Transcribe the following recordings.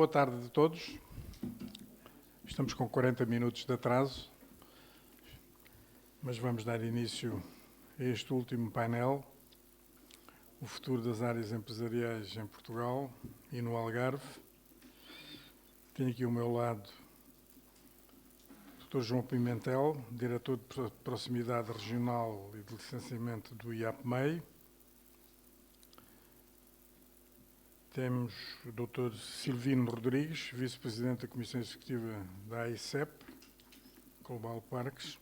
boa tarde a todos. Estamos com 40 minutos de atraso, mas vamos dar início a este último painel, o futuro das áreas empresariais em Portugal e no Algarve. Tenho aqui ao meu lado o Dr. João Pimentel, diretor de Proximidade Regional e de Licenciamento do IAPMEI. Temos o Dr. Silvino Rodrigues, Vice-Presidente da Comissão Executiva da AICEP, Global Parques.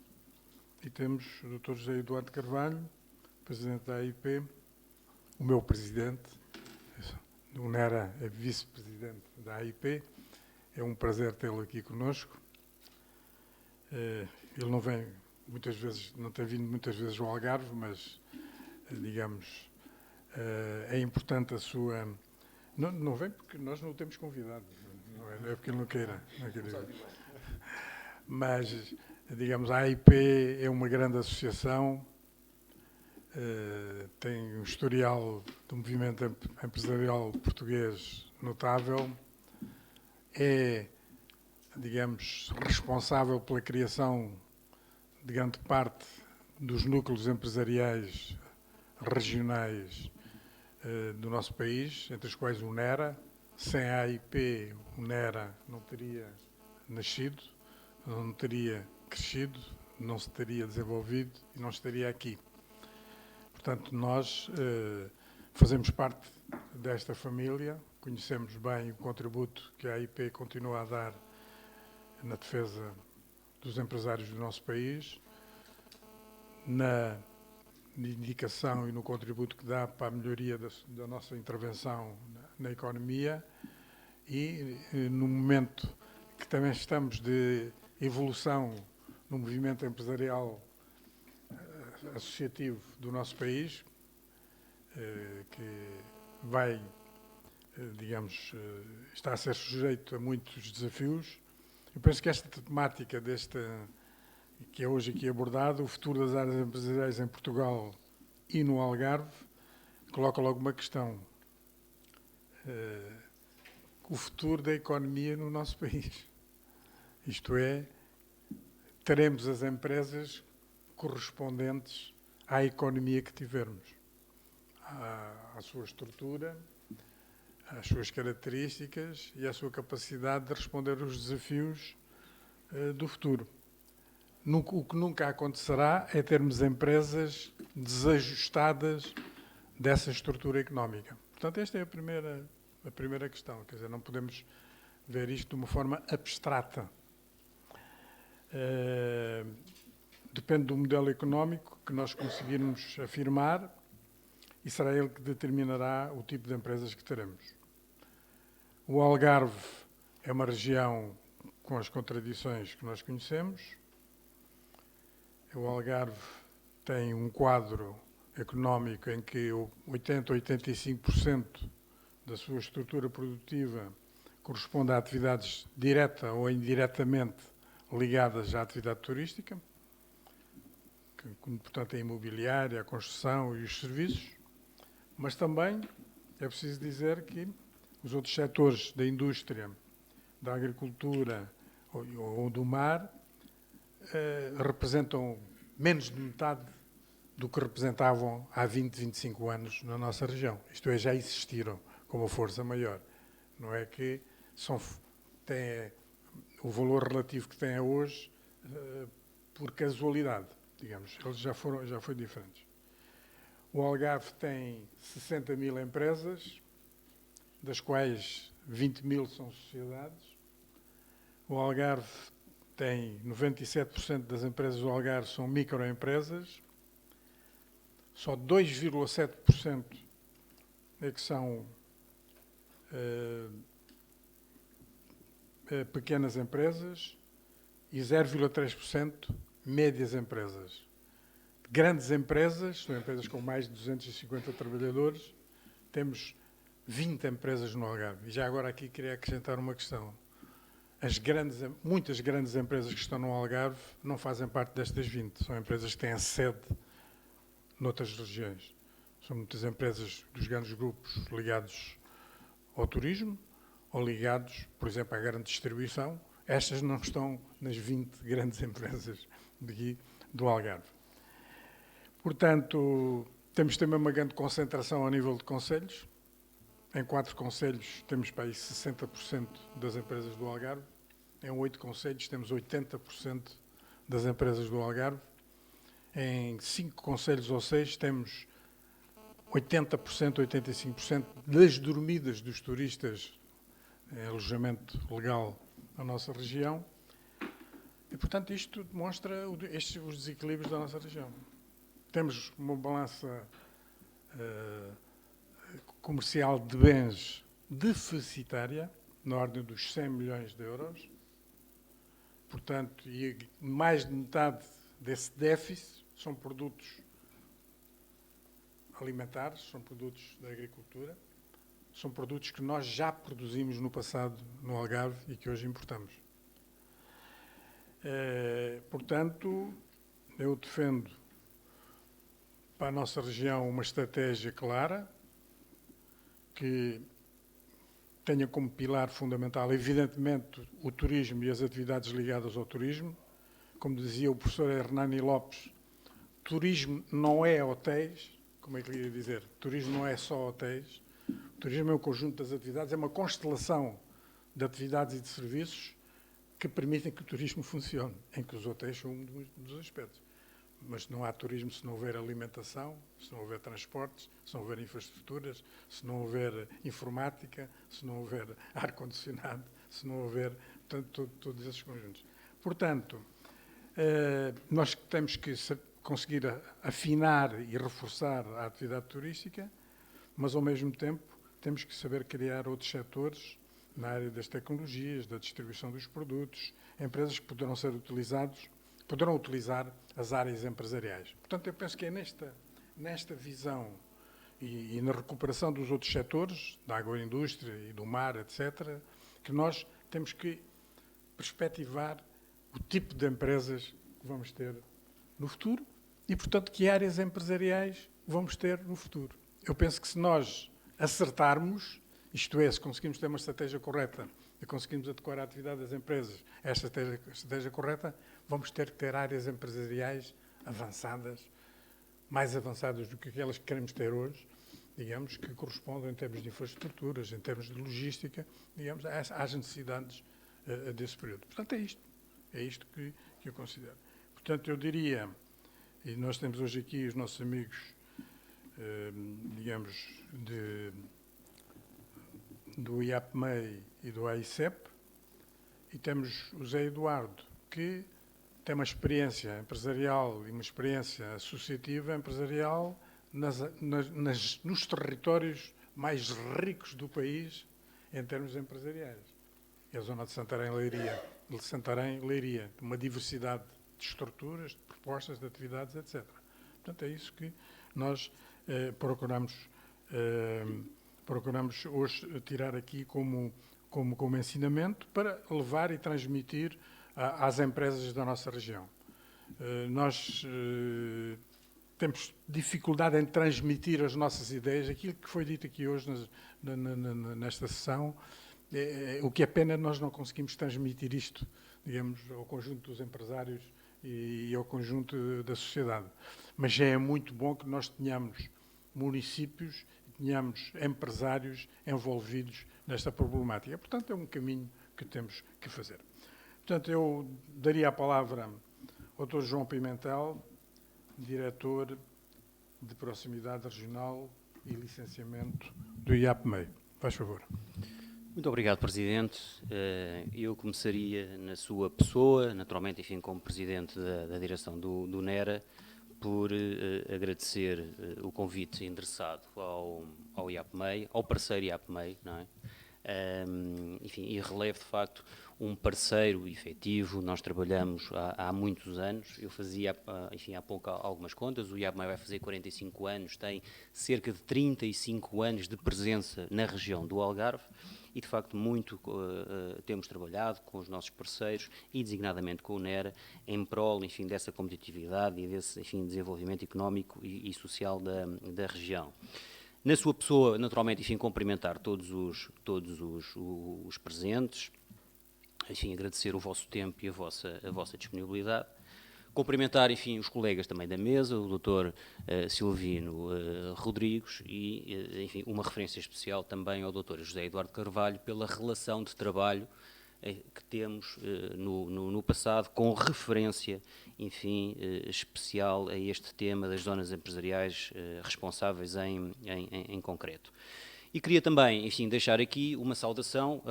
E temos o Dr. José Eduardo Carvalho, Presidente da AIP, o meu Presidente, o Nera é Vice-Presidente da AIP. É um prazer tê-lo aqui conosco. Ele não vem muitas vezes, não tem vindo muitas vezes ao Algarve, mas, digamos, é importante a sua... Não vem porque nós não o temos convidado, não é porque ele não queira. Mas, digamos, a AIP é uma grande associação, tem um historial do movimento empresarial português notável, é, digamos, responsável pela criação de grande parte dos núcleos empresariais regionais do nosso país, entre os quais o NERA. Sem a AIP, o NERA não teria nascido, não teria crescido, não se teria desenvolvido e não estaria aqui. Portanto, nós fazemos parte desta família, conhecemos bem o contributo que a AIP continua a dar na defesa dos empresários do nosso país, na indicação e no contributo que dá para a melhoria da nossa intervenção na economia e no momento que também estamos de evolução no movimento empresarial associativo do nosso país, que vai, digamos, está a ser sujeito a muitos desafios. Eu penso que esta temática que é hoje aqui abordado, o futuro das áreas empresariais em Portugal e no Algarve, coloca logo uma questão. O futuro da economia no nosso país. Isto é, teremos as empresas correspondentes à economia que tivermos, à sua estrutura, às suas características e à sua capacidade de responder aos desafios do futuro. O que nunca acontecerá é termos empresas desajustadas dessa estrutura económica. Portanto, esta é a primeira questão. Quer dizer, não podemos ver isto de uma forma abstrata. Depende do modelo económico que nós conseguirmos afirmar e será ele que determinará o tipo de empresas que teremos. O Algarve é uma região com as contradições que nós conhecemos. O Algarve tem um quadro económico em que 80% a 85% da sua estrutura produtiva corresponde a atividades direta ou indiretamente ligadas à atividade turística, portanto a imobiliária, a construção e os serviços, mas também é preciso dizer que os outros setores da indústria, da agricultura ou do mar representam menos de metade do que representavam há 20, 25 anos na nossa região. Isto é, já existiram com uma força maior. Não é que têm o valor relativo que têm hoje por casualidade, digamos. Eles já foi diferentes. O Algarve tem 60 mil empresas, das quais 20 mil são sociedades. O Algarve tem 97% das empresas do Algarve são microempresas, só 2,7% é que são pequenas empresas e 0,3% médias empresas. Grandes empresas, são empresas com mais de 250 trabalhadores, temos 20 empresas no Algarve. E já agora aqui queria acrescentar uma questão. Muitas grandes empresas que estão no Algarve não fazem parte destas 20. São empresas que têm sede noutras regiões. São muitas empresas dos grandes grupos ligados ao turismo ou ligados, por exemplo, à grande distribuição. Estas não estão nas 20 grandes empresas daqui do Algarve. Portanto, temos também uma grande concentração ao nível de concelhos. Em 4 concelhos temos para aí 60% das empresas do Algarve. Em 8 concelhos temos 80% das empresas do Algarve. Em 5 concelhos ou 6 temos 80%, 85% das dormidas dos turistas em alojamento legal na nossa região. E, portanto, isto demonstra os desequilíbrios da nossa região. Temos uma balança comercial de bens deficitária, na ordem dos 100 milhões de euros. Portanto, e mais de metade desse déficit são produtos alimentares, são produtos da agricultura, são produtos que nós já produzimos no passado no Algarve e que hoje importamos. Portanto, eu defendo para a nossa região uma estratégia clara, que tenha como pilar fundamental, evidentemente, o turismo e as atividades ligadas ao turismo. Como dizia o professor Hernani Lopes, turismo não é hotéis. Como é que lhe ia dizer? Turismo não é só hotéis. O turismo é um conjunto das atividades, é uma constelação de atividades e de serviços que permitem que o turismo funcione, em que os hotéis são um dos aspectos. Mas não há turismo se não houver alimentação, se não houver transportes, se não houver infraestruturas, se não houver informática, se não houver ar-condicionado, se não houver todos esses conjuntos. Portanto, nós temos que conseguir afinar e reforçar a atividade turística, mas, ao mesmo tempo, temos que saber criar outros setores na área das tecnologias, da distribuição dos produtos, empresas que poderão utilizar as áreas empresariais. Portanto, eu penso que é nesta visão e na recuperação dos outros setores, da agroindústria e do mar, etc., que nós temos que perspectivar o tipo de empresas que vamos ter no futuro e, portanto, que áreas empresariais vamos ter no futuro. Eu penso que se nós acertarmos, isto é, se conseguimos ter uma estratégia correta e conseguimos adequar a atividade das empresas a esta estratégia correta, vamos ter que ter áreas empresariais avançadas, mais avançadas do que aquelas que queremos ter hoje, digamos, que correspondem em termos de infraestruturas, em termos de logística, digamos, às necessidades desse período. Portanto, é isto que eu considero. Portanto, eu diria, e nós temos hoje aqui os nossos amigos, digamos, do IAPMEI e do AICEP, e temos o Zé Eduardo, que tem uma experiência empresarial e uma experiência associativa empresarial nos territórios mais ricos do país em termos empresariais. É a zona de Santarém-Leiria, uma diversidade de estruturas, de propostas, de atividades, etc. Portanto, é isso que nós procuramos hoje tirar aqui como ensinamento para levar e transmitir às empresas da nossa região. Nós temos dificuldade em transmitir as nossas ideias, aquilo que foi dito aqui hoje nesta sessão, o que é pena nós não conseguimos transmitir isto, digamos, ao conjunto dos empresários e ao conjunto da sociedade. Mas já é muito bom que nós tenhamos municípios, tenhamos empresários envolvidos nesta problemática. Portanto, é um caminho que temos que fazer. Portanto, eu daria a palavra ao Dr. João Pimentel, diretor de Proximidade Regional e Licenciamento do IAPMEI. Faz favor. Muito obrigado, Presidente. Eu começaria na sua pessoa, naturalmente, enfim, como Presidente da direção do NERA, por agradecer o convite endereçado ao IAPMEI, ao parceiro IAPMEI, não é? Enfim, e relevo, de facto, um parceiro efetivo. Nós trabalhamos há muitos anos. Eu fazia, enfim, há pouco algumas contas. O IAPMEI vai fazer 45 anos, tem cerca de 35 anos de presença na região do Algarve e, de facto, muito temos trabalhado com os nossos parceiros e, designadamente, com o NERA, em prol, enfim, dessa competitividade e desse, enfim, desenvolvimento económico e social da região. Na sua pessoa, naturalmente, enfim, cumprimentar todos os presentes, enfim, agradecer o vosso tempo e a vossa disponibilidade. Cumprimentar, enfim, os colegas também da mesa, o Dr. Silvino Rodrigues e, enfim, uma referência especial também ao Dr. José Eduardo Carvalho pela relação de trabalho que temos no passado, com referência, enfim, especial a este tema das zonas empresariais responsáveis em concreto. E queria também, enfim, deixar aqui uma saudação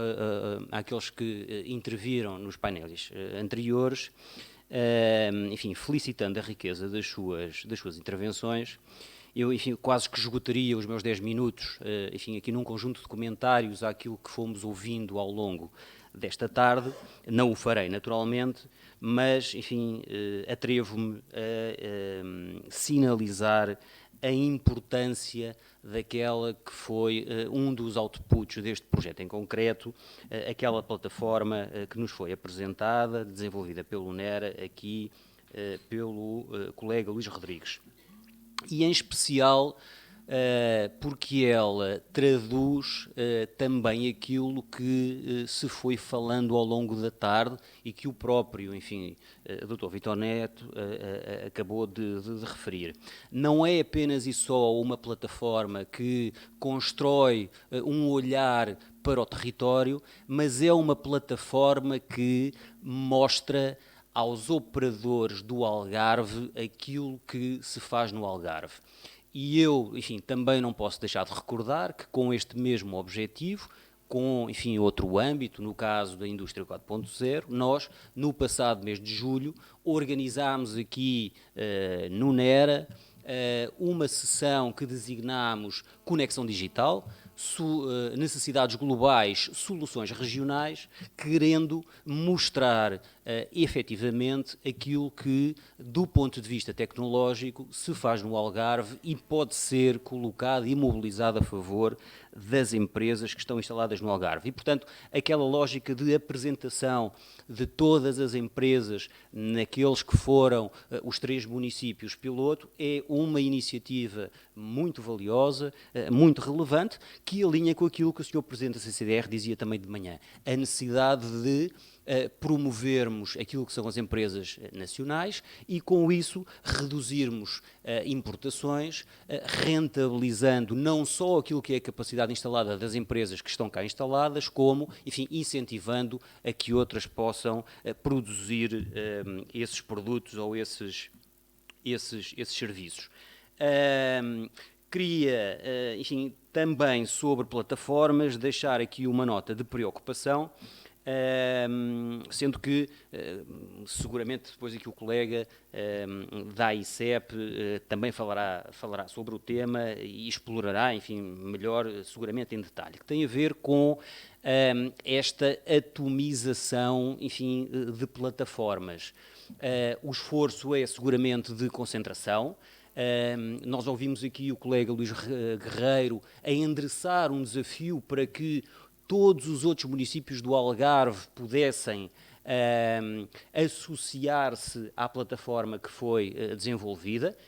àqueles que interviram nos painéis anteriores, enfim, felicitando a riqueza das suas intervenções. Eu, enfim, quase que esgotaria os meus 10 minutos, enfim, aqui num conjunto de comentários àquilo que fomos ouvindo ao longo desta tarde. Não o farei, naturalmente, mas, enfim, atrevo-me a sinalizar a importância daquela que foi um dos outputs deste projeto em concreto, aquela plataforma que nos foi apresentada, desenvolvida pelo NERA, aqui pelo colega Luís Rodrigues. E, em especial, porque ela traduz também aquilo que se foi falando ao longo da tarde e que o próprio, enfim, Dr. Vítor Neto acabou de referir. Não é apenas e só uma plataforma que constrói um olhar para o território, mas é uma plataforma que mostra aos operadores do Algarve aquilo que se faz no Algarve. E eu, enfim, também não posso deixar de recordar que com este mesmo objetivo, com, enfim, outro âmbito, no caso da Indústria 4.0, nós, no passado mês de julho, organizámos aqui no NERA uma sessão que designámos Conexão Digital, necessidades globais, soluções regionais, querendo mostrar efetivamente aquilo que, do ponto de vista tecnológico, se faz no Algarve e pode ser colocado e mobilizado a favor das empresas que estão instaladas no Algarve. E, portanto, aquela lógica de apresentação de todas as empresas naqueles que foram os 3 municípios piloto é uma iniciativa muito valiosa, muito relevante, que alinha com aquilo que o Sr. Presidente da CCDR dizia também de manhã, a necessidade de promovermos aquilo que são as empresas nacionais e, com isso, reduzirmos importações, rentabilizando não só aquilo que é a capacidade instalada das empresas que estão cá instaladas, como, enfim, incentivando a que outras possam produzir esses produtos ou esses serviços. Queria, enfim, também sobre plataformas, deixar aqui uma nota de preocupação, sendo que, seguramente, depois aqui o colega da ICEP também falará sobre o tema e explorará, enfim, melhor, seguramente em detalhe, que tem a ver com esta atomização, enfim, de plataformas. O esforço é seguramente de concentração. Nós ouvimos aqui o colega Luís Guerreiro a endereçar um desafio para que todos os outros municípios do Algarve pudessem associar-se à plataforma que foi desenvolvida.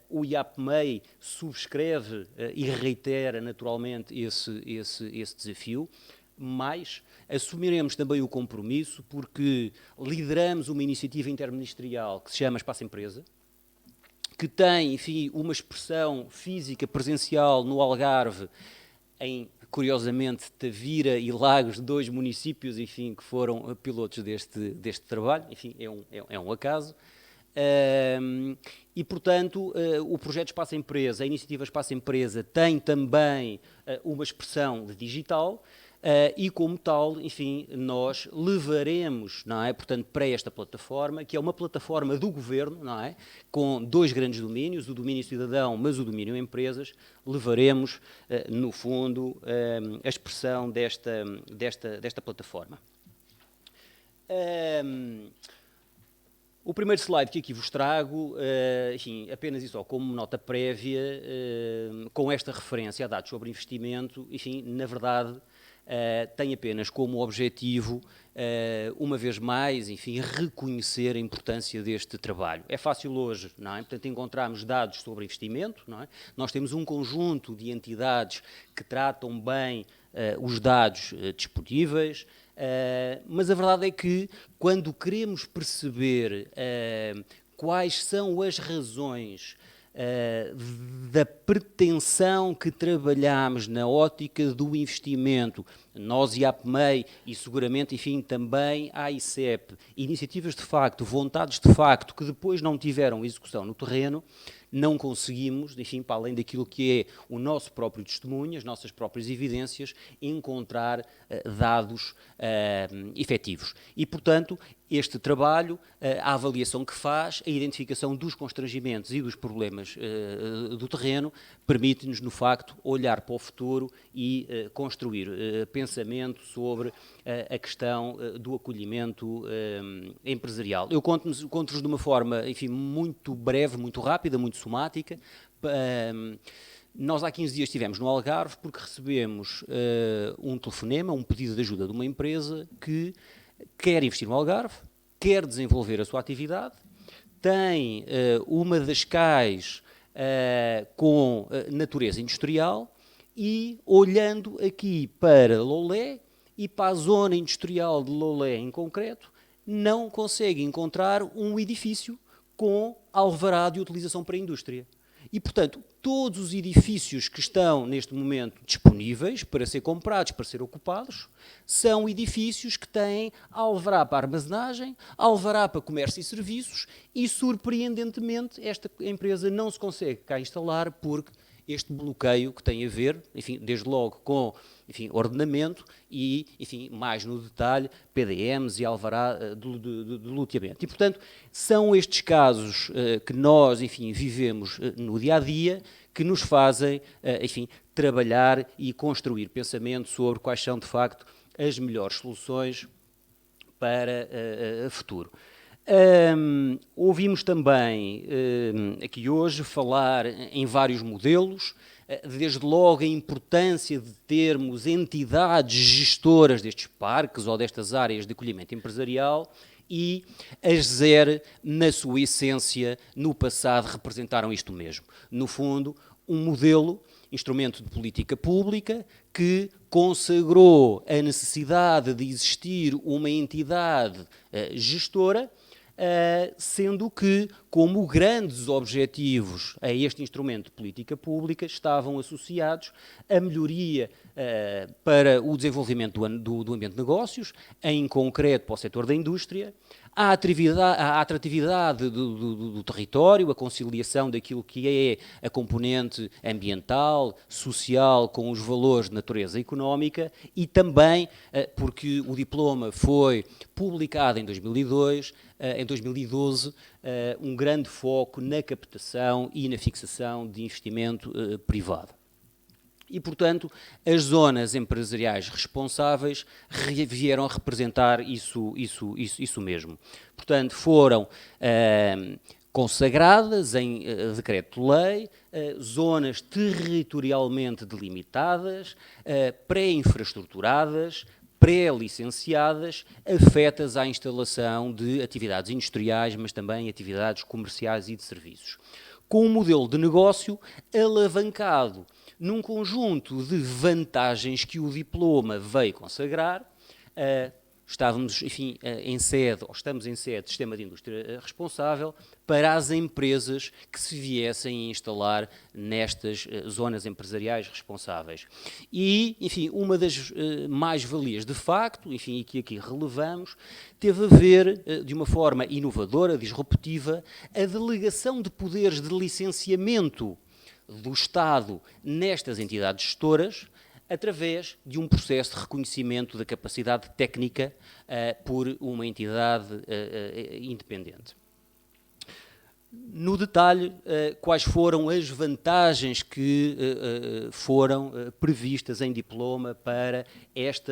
O IAPMEI subscreve e reitera naturalmente esse desafio, mas assumiremos também o compromisso porque lideramos uma iniciativa interministerial que se chama Espaço Empresa, que tem, enfim, uma expressão física presencial no Algarve, em, curiosamente, Tavira e Lagos, 2 municípios, enfim, que foram pilotos deste trabalho, enfim, é um acaso. E, portanto, o projeto Espaço Empresa, a iniciativa Espaço Empresa, tem também uma expressão de digital, e, como tal, enfim, nós levaremos, não é, portanto, para esta plataforma, que é uma plataforma do Governo, não é, com 2 grandes domínios, o domínio cidadão, mas o domínio empresas, levaremos, no fundo, a expressão desta plataforma. O primeiro slide que aqui vos trago, enfim, apenas e só como nota prévia, com esta referência a dados sobre investimento, enfim, na verdade, tem apenas como objetivo, uma vez mais, enfim, reconhecer a importância deste trabalho. É fácil hoje, não é? Portanto, encontramos dados sobre investimento, não é? Nós temos um conjunto de entidades que tratam bem os dados disponíveis, mas a verdade é que, quando queremos perceber quais são as razões da pretensão que trabalhamos na ótica do investimento, nós e a APMEI e seguramente, enfim, também a ICEP, iniciativas de facto, vontades de facto, que depois não tiveram execução no terreno, não conseguimos, enfim, para além daquilo que é o nosso próprio testemunho, as nossas próprias evidências, encontrar dados efetivos. E, portanto, este trabalho, a avaliação que faz, a identificação dos constrangimentos e dos problemas do terreno, permite-nos, no facto, olhar para o futuro e construir pensamento sobre a questão do acolhimento empresarial. Eu conto-vos de uma forma, enfim, muito breve, muito rápida, muito sumática. Nós há 15 dias estivemos no Algarve porque recebemos um telefonema, um pedido de ajuda de uma empresa que quer investir no Algarve, quer desenvolver a sua atividade, tem uma das cais com natureza industrial e, olhando aqui para Loulé e para a zona industrial de Loulé em concreto, não consegue encontrar um edifício com alvará de utilização para a indústria. E, portanto, todos os edifícios que estão neste momento disponíveis para ser comprados, para ser ocupados, são edifícios que têm alvará para armazenagem, alvará para comércio e serviços e, surpreendentemente, esta empresa não se consegue cá instalar porque este bloqueio que tem a ver, enfim, desde logo com, enfim, ordenamento e, enfim, mais no detalhe, PDMs e alvará de loteamento. E, portanto, são estes casos que nós, enfim, vivemos no dia-a-dia que nos fazem, enfim, trabalhar e construir pensamento sobre quais são, de facto, as melhores soluções para o futuro. Ouvimos também aqui hoje falar em vários modelos, desde logo a importância de termos entidades gestoras destes parques ou destas áreas de acolhimento empresarial e as ZER, na sua essência, no passado representaram isto mesmo. No fundo, um modelo, instrumento de política pública, que consagrou a necessidade de existir uma entidade gestora, sendo que, como grandes objetivos a este instrumento de política pública, estavam associados a melhoria para o desenvolvimento do ambiente de negócios, em concreto para o setor da indústria, a atratividade do território, a conciliação daquilo que é a componente ambiental, social, com os valores de natureza económica e também, porque o diploma foi publicado em 2012, um grande foco na captação e na fixação de investimento privado. E, portanto, as zonas empresariais responsáveis vieram a representar isso mesmo. Portanto, foram consagradas em decreto-lei, zonas territorialmente delimitadas, pré-infraestruturadas, pré-licenciadas, afetas à instalação de atividades industriais, mas também atividades comerciais e de serviços. Com um modelo de negócio alavancado num conjunto de vantagens que o diploma veio consagrar, estávamos, enfim, estamos em sede de sistema de indústria responsável para as empresas que se viessem a instalar nestas zonas empresariais responsáveis. E, enfim, uma das mais-valias de facto, enfim, e que aqui relevamos, teve a ver, de uma forma inovadora, disruptiva, a delegação de poderes de licenciamento do Estado nestas entidades gestoras, através de um processo de reconhecimento da capacidade técnica por uma entidade independente. No detalhe, quais foram as vantagens que foram previstas em diploma para esta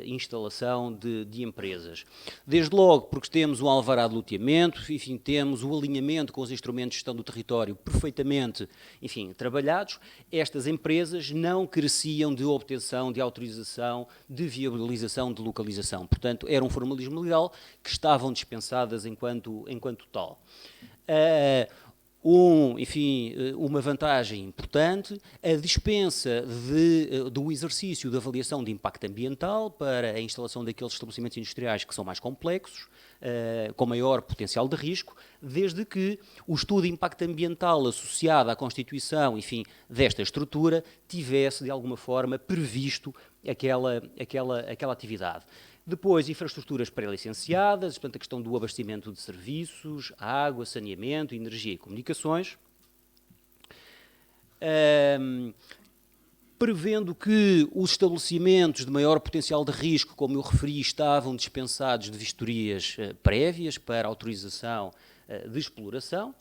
instalação de empresas. Desde logo, porque temos o alvará de loteamento, enfim, temos o alinhamento com os instrumentos de gestão do território perfeitamente, enfim, trabalhados. Estas empresas não careciam de obtenção de autorização, de viabilização, de localização. Portanto, era um formalismo legal que estavam dispensadas enquanto tal. Uma vantagem importante, a dispensa do exercício de avaliação de impacto ambiental para a instalação daqueles estabelecimentos industriais que são mais complexos, com maior potencial de risco, desde que o estudo de impacto ambiental associado à constituição, enfim, desta estrutura, tivesse, de alguma forma, previsto aquela atividade. Depois, infraestruturas pré-licenciadas, portanto, a questão do abastecimento de serviços, água, saneamento, energia e comunicações. Prevendo que os estabelecimentos de maior potencial de risco, como eu referi, estavam dispensados de vistorias prévias para autorização de exploração.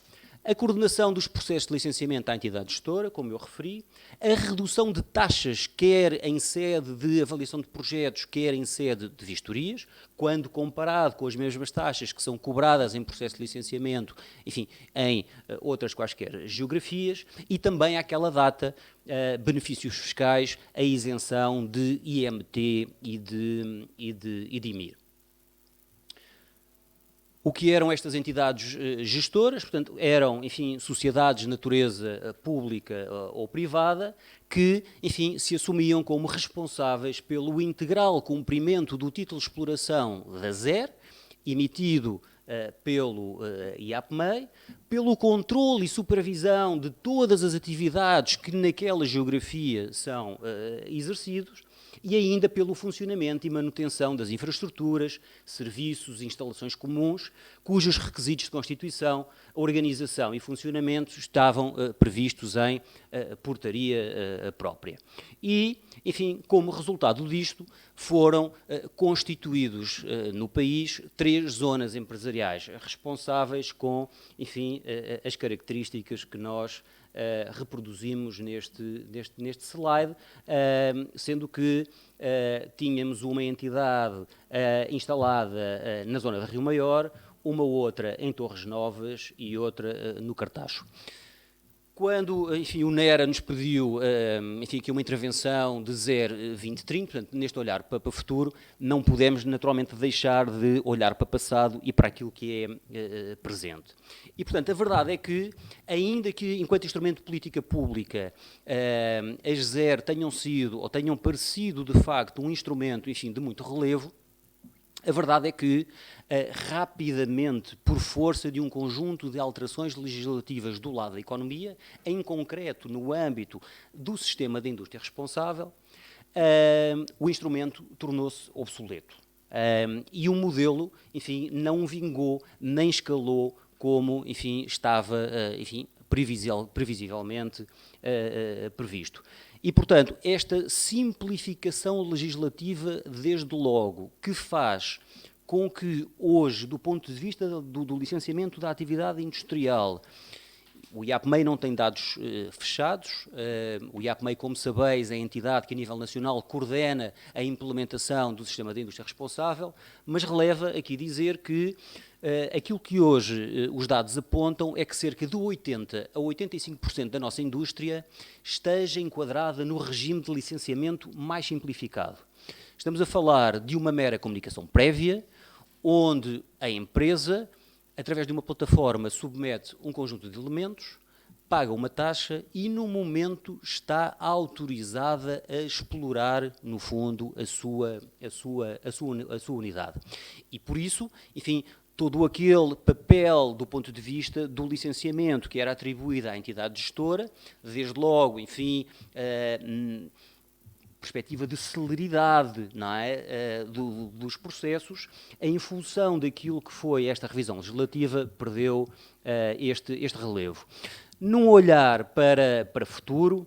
A coordenação dos processos de licenciamento à entidade gestora, como eu referi, a redução de taxas, quer em sede de avaliação de projetos, quer em sede de vistorias, quando comparado com as mesmas taxas que são cobradas em processo de licenciamento, enfim, em outras quaisquer geografias, e também àquela data, benefícios fiscais, a isenção de IMT e de IMIR. O que eram estas entidades gestoras? Portanto, eram, enfim, sociedades de natureza pública ou privada que, enfim, se assumiam como responsáveis pelo integral cumprimento do título de exploração da ZER, emitido pelo IAPMEI, pelo controle e supervisão de todas as atividades que naquela geografia são exercidos, e ainda pelo funcionamento e manutenção das infraestruturas, serviços e instalações comuns, cujos requisitos de constituição, organização e funcionamento estavam previstos em portaria própria. E, enfim, como resultado disto, foram constituídos no país 3 zonas empresariais responsáveis com, enfim, as características que nós reproduzimos neste slide, sendo que tínhamos uma entidade instalada na zona de Rio Maior, uma outra em Torres Novas e outra no Cartacho. Quando, enfim, o NERA nos pediu, enfim, aqui uma intervenção de 0-2030, portanto, neste olhar para o futuro, não podemos naturalmente deixar de olhar para o passado e para aquilo que é presente. E, portanto, a verdade é que, ainda que, enquanto instrumento de política pública, as ZER tenham sido, ou tenham parecido, de facto, um instrumento, enfim, de muito relevo, a verdade é que, rapidamente, por força de um conjunto de alterações legislativas do lado da economia, em concreto no âmbito do sistema de indústria responsável, o instrumento tornou-se obsoleto. E o modelo, enfim, não vingou nem escalou como, enfim, estava, enfim, previsivelmente previsto. E, portanto, esta simplificação legislativa, desde logo, que faz com que hoje, do ponto de vista do licenciamento da atividade industrial, o IAPMEI não tem dados fechados, o IAPMEI, como sabeis, é a entidade que a nível nacional coordena a implementação do sistema de indústria responsável, mas releva aqui dizer que aquilo que hoje os dados apontam é que cerca de 80% a 85% da nossa indústria esteja enquadrada no regime de licenciamento mais simplificado. Estamos a falar de uma mera comunicação prévia, onde a empresa, através de uma plataforma, submete um conjunto de elementos, paga uma taxa e, no momento, está autorizada a explorar, no fundo, a sua unidade. E, por isso, enfim, todo aquele papel do ponto de vista do licenciamento que era atribuído à entidade gestora, desde logo, enfim, perspectiva de celeridade, não é, dos processos, em função daquilo que foi esta revisão legislativa, perdeu este relevo. Num olhar para futuro,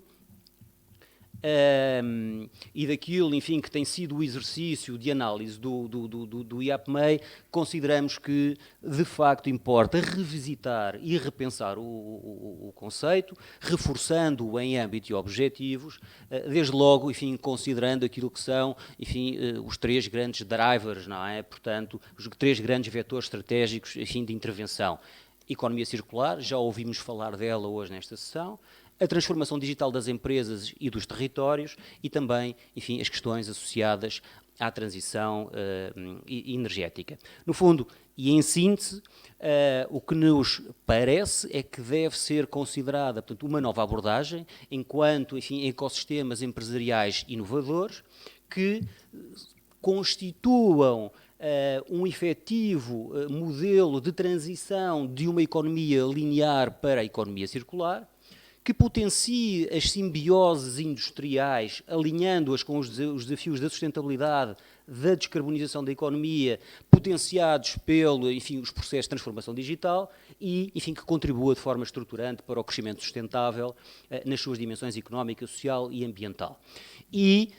e daquilo, enfim, que tem sido o exercício de análise do IAPMEI, consideramos que, de facto, importa revisitar e repensar o conceito, reforçando-o em âmbito e objetivos, desde logo, enfim, considerando aquilo que são, enfim, os três grandes drivers, não é? Portanto, os três grandes vetores estratégicos, enfim, de intervenção. Economia circular, já ouvimos falar dela hoje nesta sessão, a transformação digital das empresas e dos territórios e também, enfim, as questões associadas à transição energética. No fundo, e em síntese, o que nos parece é que deve ser considerada, portanto, uma nova abordagem enquanto, enfim, ecossistemas empresariais inovadores que constituam um efetivo modelo de transição de uma economia linear para a economia circular, que potencie as simbioses industriais, alinhando-as com os desafios da sustentabilidade, da descarbonização da economia, potenciados pelo, enfim, os processos de transformação digital e, enfim, que contribua de forma estruturante para o crescimento sustentável nas suas dimensões económica, social e ambiental. E,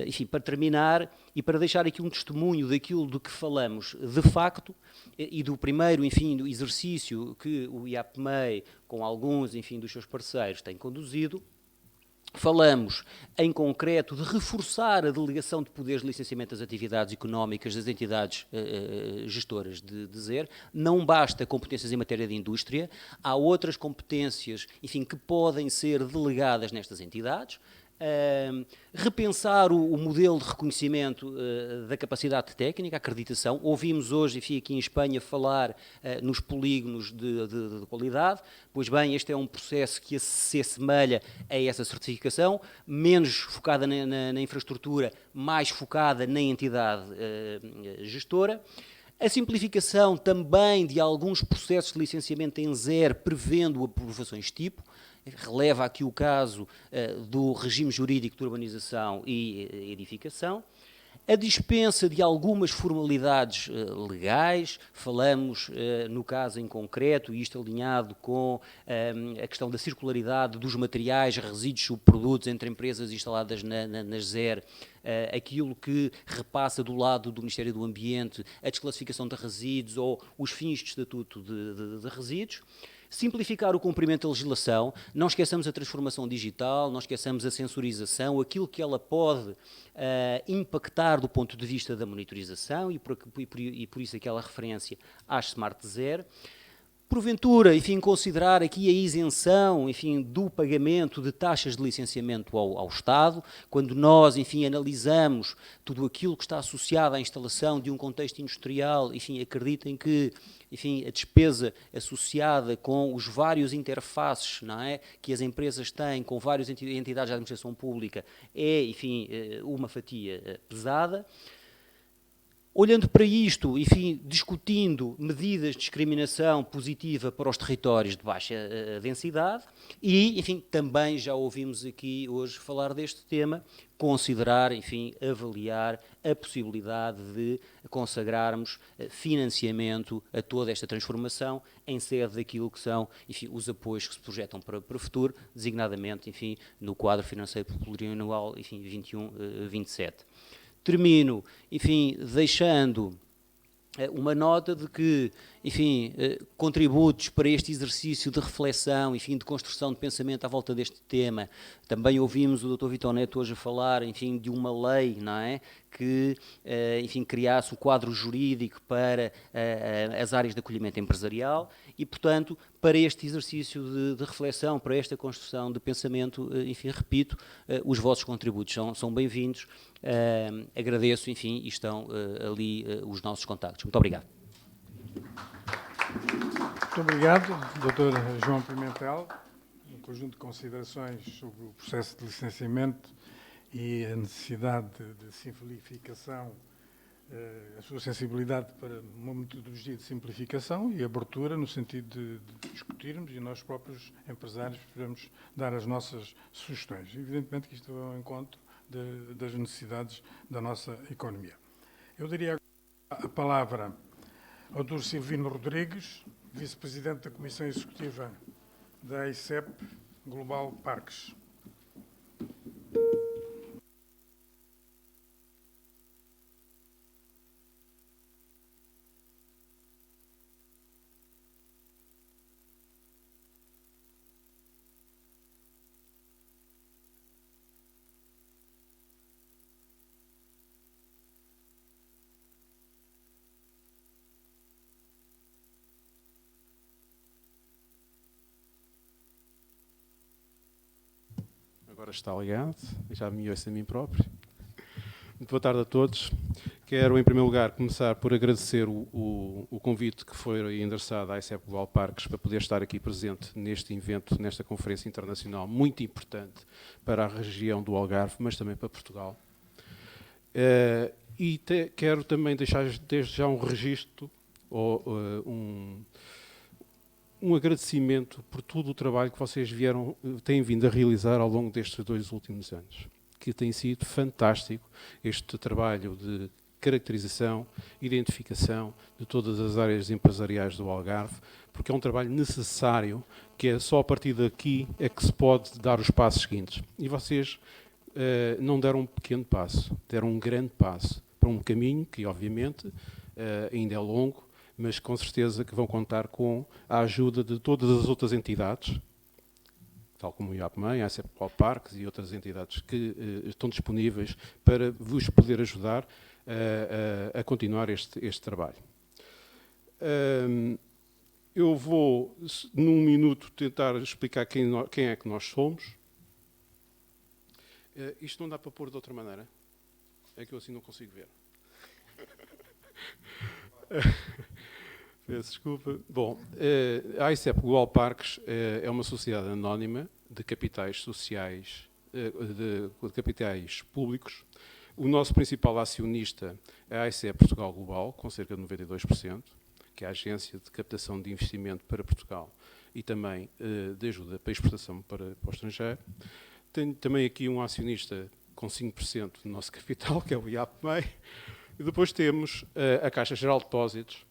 enfim, para terminar e para deixar aqui um testemunho daquilo do que falamos de facto e do primeiro, enfim, do exercício que o IAPMEI, com alguns, enfim, dos seus parceiros, tem conduzido, falamos, em concreto, de reforçar a delegação de poderes de licenciamento das atividades económicas das entidades gestoras de ZER. Não basta competências em matéria de indústria, há outras competências, enfim, que podem ser delegadas nestas entidades. Repensar o modelo de reconhecimento da capacidade técnica, a acreditação. Ouvimos hoje, enfim, aqui em Espanha, falar nos polígonos de qualidade. Pois bem, este é um processo que se assemelha a essa certificação, menos focada na infraestrutura, mais focada na entidade gestora. A simplificação também de alguns processos de licenciamento em ZER, prevendo aprovações tipo. Releva aqui o caso do regime jurídico de urbanização e edificação. A dispensa de algumas formalidades legais, falamos no caso em concreto, e isto alinhado com a questão da circularidade dos materiais, resíduos, subprodutos entre empresas instaladas nas ZER, aquilo que repassa do lado do Ministério do Ambiente, a desclassificação de resíduos ou os fins de estatuto de resíduos. Simplificar o cumprimento da legislação, não esqueçamos a transformação digital, não esqueçamos a sensorização, aquilo que ela pode impactar do ponto de vista da monitorização e por isso aquela referência às Smart ZER. Porventura, enfim, considerar aqui a isenção, enfim, do pagamento de taxas de licenciamento ao Estado, quando nós, enfim, analisamos tudo aquilo que está associado à instalação de um contexto industrial, enfim, acreditem que, enfim, a despesa associada com os vários interfaces, não é, que as empresas têm com várias entidades de administração pública é, enfim, uma fatia pesada. Olhando para isto, enfim, discutindo medidas de discriminação positiva para os territórios de baixa densidade e, enfim, também já ouvimos aqui hoje falar deste tema, considerar, enfim, avaliar a possibilidade de consagrarmos financiamento a toda esta transformação em sede daquilo que são, enfim, os apoios que se projetam para o futuro, designadamente, enfim, no quadro financeiro plurianual, enfim, 21-27. Termino, enfim, deixando uma nota de que, enfim, contributos para este exercício de reflexão, enfim, de construção de pensamento à volta deste tema. Também ouvimos o Dr. Vitor Neto hoje a falar, enfim, de uma lei, não é? Que, enfim, criasse o quadro jurídico para as áreas de acolhimento empresarial e, portanto, para este exercício de reflexão, para esta construção de pensamento, enfim, repito, os vossos contributos são bem-vindos. Agradeço, enfim, e estão ali os nossos contactos. Muito obrigado. Muito obrigado, Dr. João Pimentel. Um conjunto de considerações sobre o processo de licenciamento e a necessidade de simplificação, a sua sensibilidade para uma metodologia de simplificação e abertura no sentido de discutirmos e nós próprios empresários podemos dar as nossas sugestões. Evidentemente que isto é um encontro das necessidades da nossa economia. Eu daria a palavra ao Dr. Silvino Rodrigues, Vice-Presidente da Comissão Executiva da AICEP Global Parques. Agora está ligado, já me ouço a mim próprio. Muito boa tarde a todos. Quero, em primeiro lugar, começar por agradecer o convite que foi endereçado à ICEP Global Parques para poder estar aqui presente neste evento, nesta conferência internacional muito importante para a região do Algarve, mas também para Portugal. Quero também deixar desde já um registro, um agradecimento por todo o trabalho que vocês têm vindo a realizar ao longo destes 2 últimos anos, que tem sido fantástico este trabalho de caracterização, identificação de todas as áreas empresariais do Algarve, porque é um trabalho necessário, que é só a partir daqui é que se pode dar os passos seguintes. E vocês não deram um pequeno passo, deram um grande passo para um caminho que, obviamente, ainda é longo, mas com certeza que vão contar com a ajuda de todas as outras entidades, tal como o IAPMEI, a ICEP Global Parques e outras entidades que estão disponíveis para vos poder ajudar a continuar este trabalho. Eu vou, num minuto, tentar explicar quem é que nós somos. Isto não dá para pôr de outra maneira? É que eu assim não consigo ver. Peço desculpa. Bom, a ICEP Global Parques é uma sociedade anónima de capitais sociais, de capitais públicos. O nosso principal acionista é a ICEP Portugal Global, com cerca de 92%, que é a agência de captação de investimento para Portugal e também de ajuda para exportação para o estrangeiro. Tenho também aqui um acionista com 5% do nosso capital, que é o IAPMEI. E depois temos a Caixa Geral de Depósitos,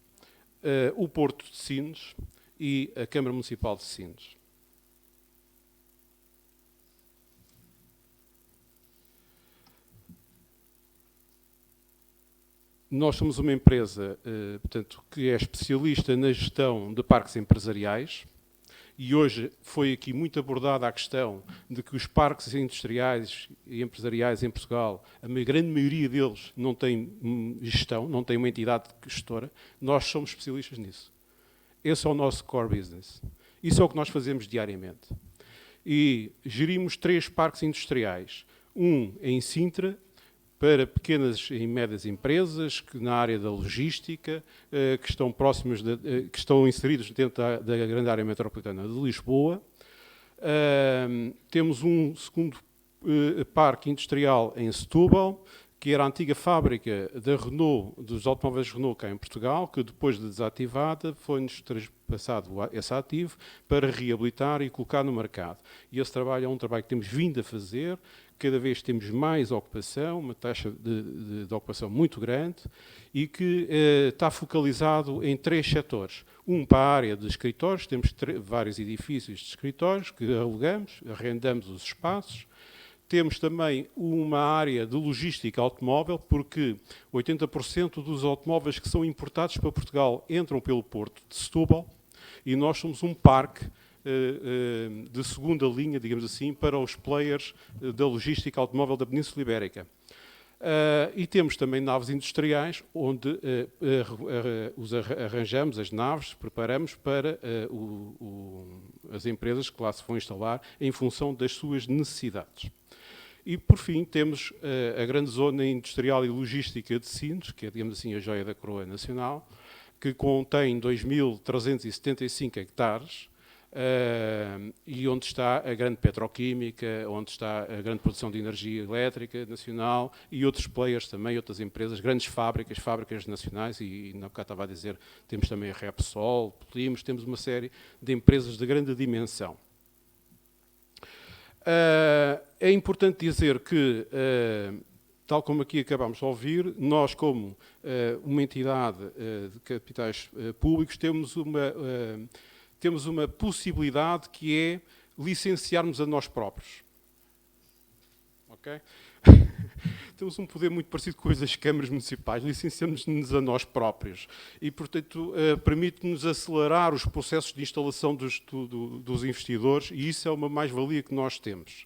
o Porto de Sines e a Câmara Municipal de Sines. Nós somos uma empresa, portanto, que é especialista na gestão de parques empresariais e hoje foi aqui muito abordada a questão de que os parques industriais e empresariais em Portugal, a grande maioria deles não tem gestão, não tem uma entidade gestora. Nós somos especialistas nisso. Esse é o nosso core business. Isso é o que nós fazemos diariamente. E gerimos 3 parques industriais. Um em Sintra, para pequenas e médias empresas que na área da logística, que estão próximas, que estão inseridos dentro da grande área metropolitana de Lisboa. Temos um segundo parque industrial em Setúbal, que era a antiga fábrica da Renault, dos automóveis Renault cá em Portugal, que depois de desativada foi-nos traspassado esse ativo para reabilitar e colocar no mercado. E esse trabalho é um trabalho que temos vindo a fazer. Cada vez temos mais ocupação, uma taxa de ocupação muito grande e que está focalizado em 3 setores. Um para a área de escritórios, temos vários edifícios de escritórios que alugamos, arrendamos os espaços. Temos também uma área de logística automóvel, porque 80% dos automóveis que são importados para Portugal entram pelo Porto de Setúbal e nós somos um parque de segunda linha, digamos assim, para os players da logística automóvel da Península Ibérica. E temos também naves industriais, onde arranjamos as naves, preparamos para as empresas que lá se vão instalar em função das suas necessidades. E, por fim, temos a grande zona industrial e logística de Sines, que é, digamos assim, a joia da coroa nacional, que contém 2.375 hectares, e onde está a grande petroquímica, onde está a grande produção de energia elétrica nacional e outros players também, outras empresas, grandes fábricas nacionais e na bocado estava a dizer, temos também a Repsol, Polimos, temos uma série de empresas de grande dimensão. É importante dizer que, tal como aqui acabamos de ouvir, nós como uma entidade de capitais públicos temos uma possibilidade que é licenciarmos a nós próprios. Ok? Temos um poder muito parecido com as câmaras municipais, licenciamos-nos a nós próprios e, portanto, permite-nos acelerar os processos de instalação dos investidores e isso é uma mais-valia que nós temos.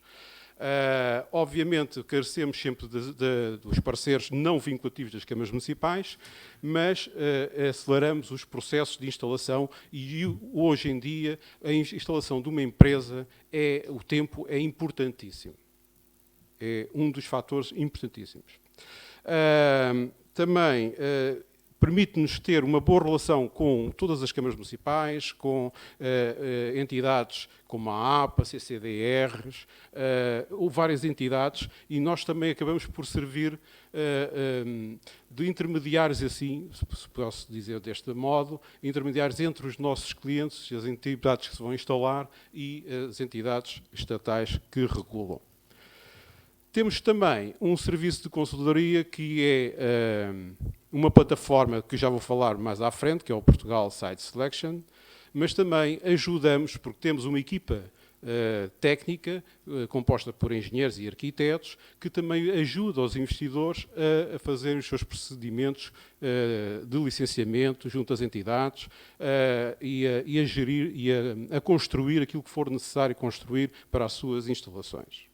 Obviamente, carecemos sempre dos parceiros não vinculativos das câmaras municipais, mas aceleramos os processos de instalação e hoje em dia a instalação de uma empresa, o tempo é importantíssimo. É um dos fatores importantíssimos. Também permite-nos ter uma boa relação com todas as câmaras municipais, com entidades como a APA, CCDRs, ou várias entidades, e nós também acabamos por servir de intermediários, assim, se posso dizer deste modo, intermediários entre os nossos clientes, as entidades que se vão instalar e as entidades estatais que regulam. Temos também um serviço de consultoria que é uma plataforma que já vou falar mais à frente, que é o Portugal Site Selection, mas também ajudamos, porque temos uma equipa técnica composta por engenheiros e arquitetos, que também ajuda os investidores a fazer os seus procedimentos de licenciamento junto às entidades e a gerir e a construir aquilo que for necessário construir para as suas instalações.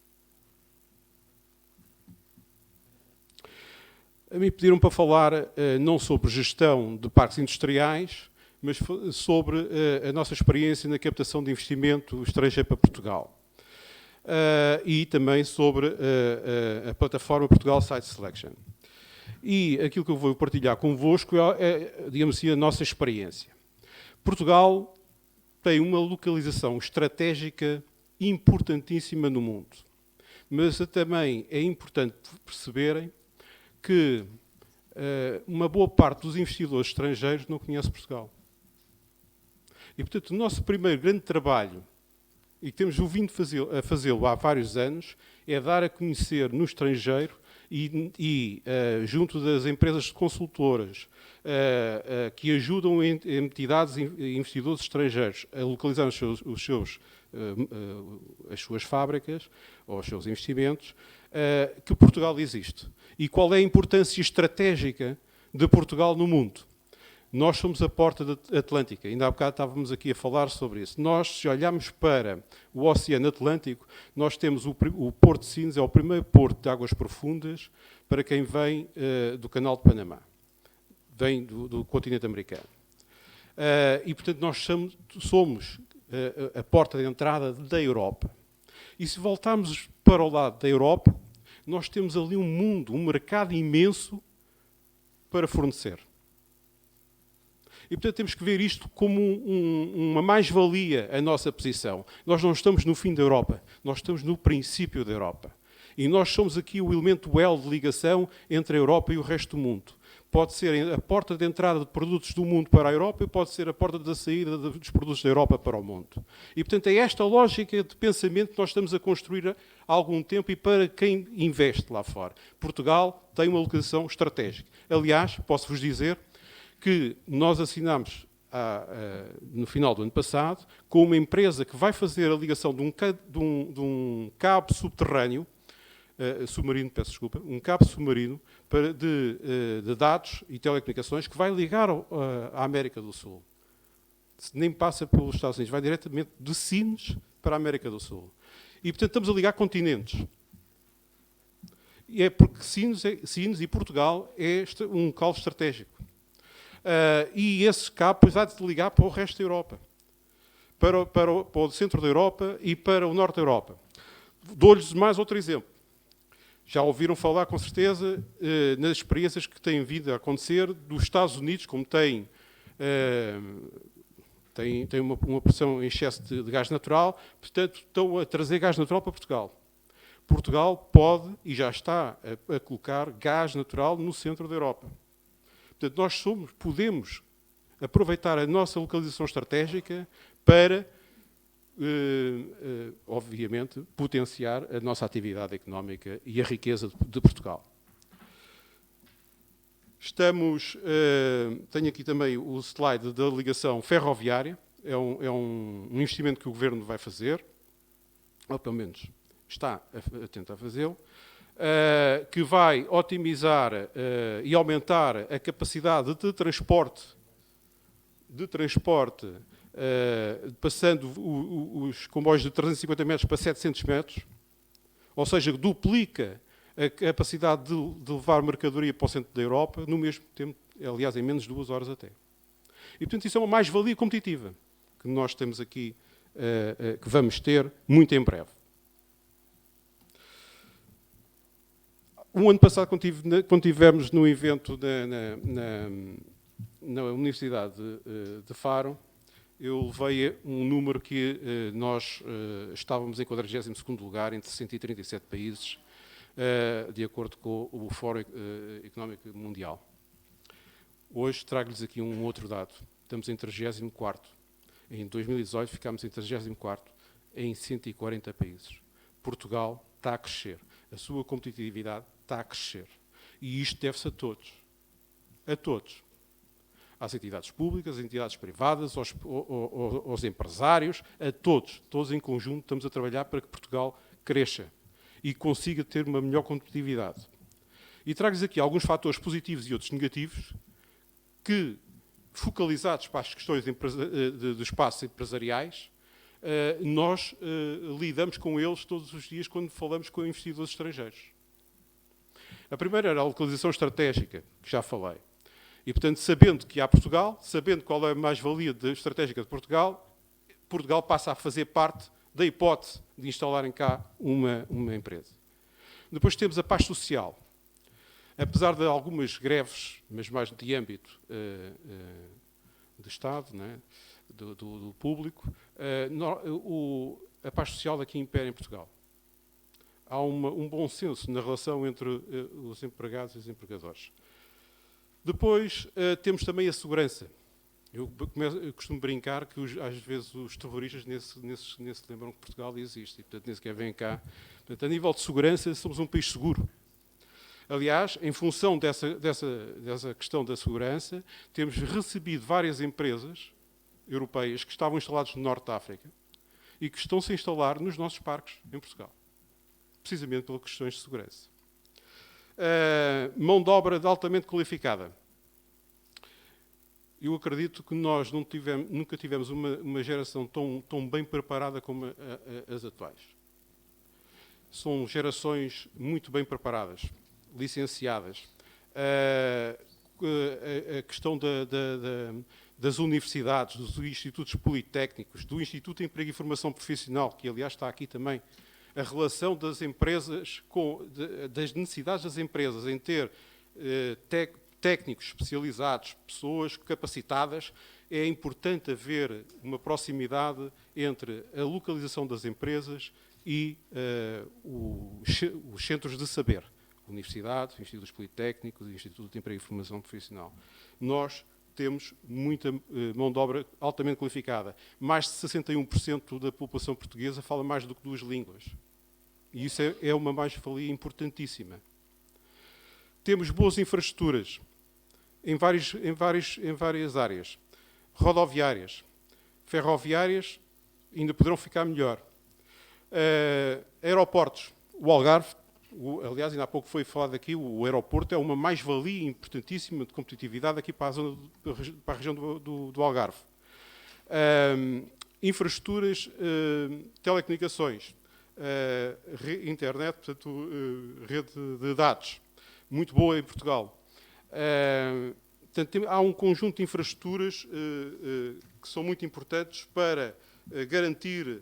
A mim pediram para falar não sobre gestão de parques industriais, mas sobre a nossa experiência na captação de investimento estrangeiro para Portugal. E também sobre a plataforma Portugal Site Selection. E aquilo que eu vou partilhar convosco é, digamos assim, a nossa experiência. Portugal tem uma localização estratégica importantíssima no mundo. Mas também é importante perceberem que uma boa parte dos investidores estrangeiros não conhece Portugal. E, portanto, o nosso primeiro grande trabalho, e que temos vindo a fazê-lo há vários anos, é dar a conhecer no estrangeiro e junto das empresas consultoras que ajudam entidades e investidores estrangeiros a localizar as suas fábricas ou os seus investimentos, que Portugal existe. E qual é a importância estratégica de Portugal no mundo? Nós somos a porta atlântica, ainda há bocado estávamos aqui a falar sobre isso. Nós, se olharmos para o Oceano Atlântico, nós temos o Porto de Sines, é o primeiro porto de águas profundas para quem vem do Canal de Panamá, vem do continente americano. E, portanto, nós somos a porta de entrada da Europa. E se voltarmos para o lado da Europa, nós temos ali um mundo, um mercado imenso para fornecer. E, portanto, temos que ver isto como uma mais-valia, a nossa posição. Nós não estamos no fim da Europa, nós estamos no princípio da Europa. E nós somos aqui o elemento elo de ligação entre a Europa e o resto do mundo. Pode ser a porta de entrada de produtos do mundo para a Europa e pode ser a porta da saída dos produtos da Europa para o mundo. E, portanto, é esta lógica de pensamento que nós estamos a construir há algum tempo e para quem investe lá fora. Portugal tem uma localização estratégica. Aliás, posso-vos dizer que nós assinámos no final do ano passado com uma empresa que vai fazer a ligação de um cabo subterrâneo, submarino, peço desculpa, um cabo submarino de dados e telecomunicações que vai ligar à América do Sul. Nem passa pelos Estados Unidos, vai diretamente de Sines para a América do Sul. E, portanto, estamos a ligar continentes. E é porque Sines e Portugal é um local estratégico. E esse cabo há de ligar para o resto da Europa, para o centro da Europa e para o norte da Europa. Dou-lhes mais outro exemplo. Já ouviram falar, com certeza, nas experiências que têm vindo a acontecer dos Estados Unidos, como tem uma pressão em excesso de gás natural, portanto, estão a trazer gás natural para Portugal. Portugal pode e já está a colocar gás natural no centro da Europa. Portanto, nós podemos aproveitar a nossa localização estratégica para, obviamente, potenciar a nossa atividade económica e a riqueza de Portugal. Tenho aqui também o slide da ligação ferroviária, é um investimento que o Governo vai fazer, ou pelo menos está a tentar fazê-lo, que vai otimizar e aumentar a capacidade de transporte, passando os comboios de 350 metros para 700 metros, ou seja, duplica a capacidade de levar mercadoria para o centro da Europa no mesmo tempo, aliás, em menos de 2 horas até. E, portanto, isso é uma mais-valia competitiva que nós temos aqui, que vamos ter muito em breve. Um ano passado, quando tivemos no evento na Universidade de Faro, eu levei um número que nós estávamos em 42º lugar entre 137 países, de acordo com o Fórum Económico Mundial. Hoje trago-lhes aqui um outro dado. Estamos em 34º. Em 2018 ficámos em 34º em 140 países. Portugal está a crescer. A sua competitividade está a crescer. E isto deve-se a todos. A todos. Às entidades públicas, às entidades privadas, aos empresários, a todos. Todos em conjunto estamos a trabalhar para que Portugal cresça e consiga ter uma melhor competitividade. E trago-lhes aqui alguns fatores positivos e outros negativos que, focalizados para as questões de espaços empresariais, nós lidamos com eles todos os dias quando falamos com investidores estrangeiros. A primeira era a localização estratégica, que já falei. E, portanto, sabendo que há Portugal, sabendo qual é a mais-valia estratégica de Portugal, Portugal passa a fazer parte da hipótese de instalarem cá uma empresa. Depois temos a paz social. Apesar de algumas greves, mas mais de âmbito do Estado, né, do público, a paz social aqui impera em Portugal. Há um bom senso na relação entre os empregados e os empregadores. Depois temos também a segurança. Eu costumo brincar que às vezes os terroristas nem se lembram que Portugal existe e, portanto, nem sequer vêm cá. Portanto, a nível de segurança, somos um país seguro. Aliás, em função dessa questão da segurança, temos recebido várias empresas europeias que estavam instaladas no Norte da África e que estão-se a instalar nos nossos parques em Portugal, precisamente pelas questões de segurança. Mão de obra altamente qualificada. Eu acredito que nós nunca tivemos uma geração tão bem preparada como as atuais. São gerações muito bem preparadas, licenciadas. A questão das universidades, dos institutos politécnicos, do Instituto de Emprego e Formação Profissional, que aliás está aqui também, a relação das empresas das necessidades das empresas em ter técnicos especializados, pessoas capacitadas, é importante haver uma proximidade entre a localização das empresas e os centros de saber, universidades, institutos politécnicos, Instituto de Emprego e Formação Profissional. Nós temos muita mão de obra altamente qualificada. Mais de 61% da população portuguesa fala mais do que 2 línguas. E isso é uma mais-valia importantíssima. Temos boas infraestruturas em várias áreas. Rodoviárias, ferroviárias, ainda poderão ficar melhor. Aeroportos. O Algarve, aliás, ainda há pouco foi falado aqui, o aeroporto é uma mais-valia importantíssima de competitividade aqui para a região do Algarve. Infraestruturas, telecomunicações, internet, portanto, rede de dados, muito boa em Portugal. Portanto, há um conjunto de infraestruturas que são muito importantes para garantir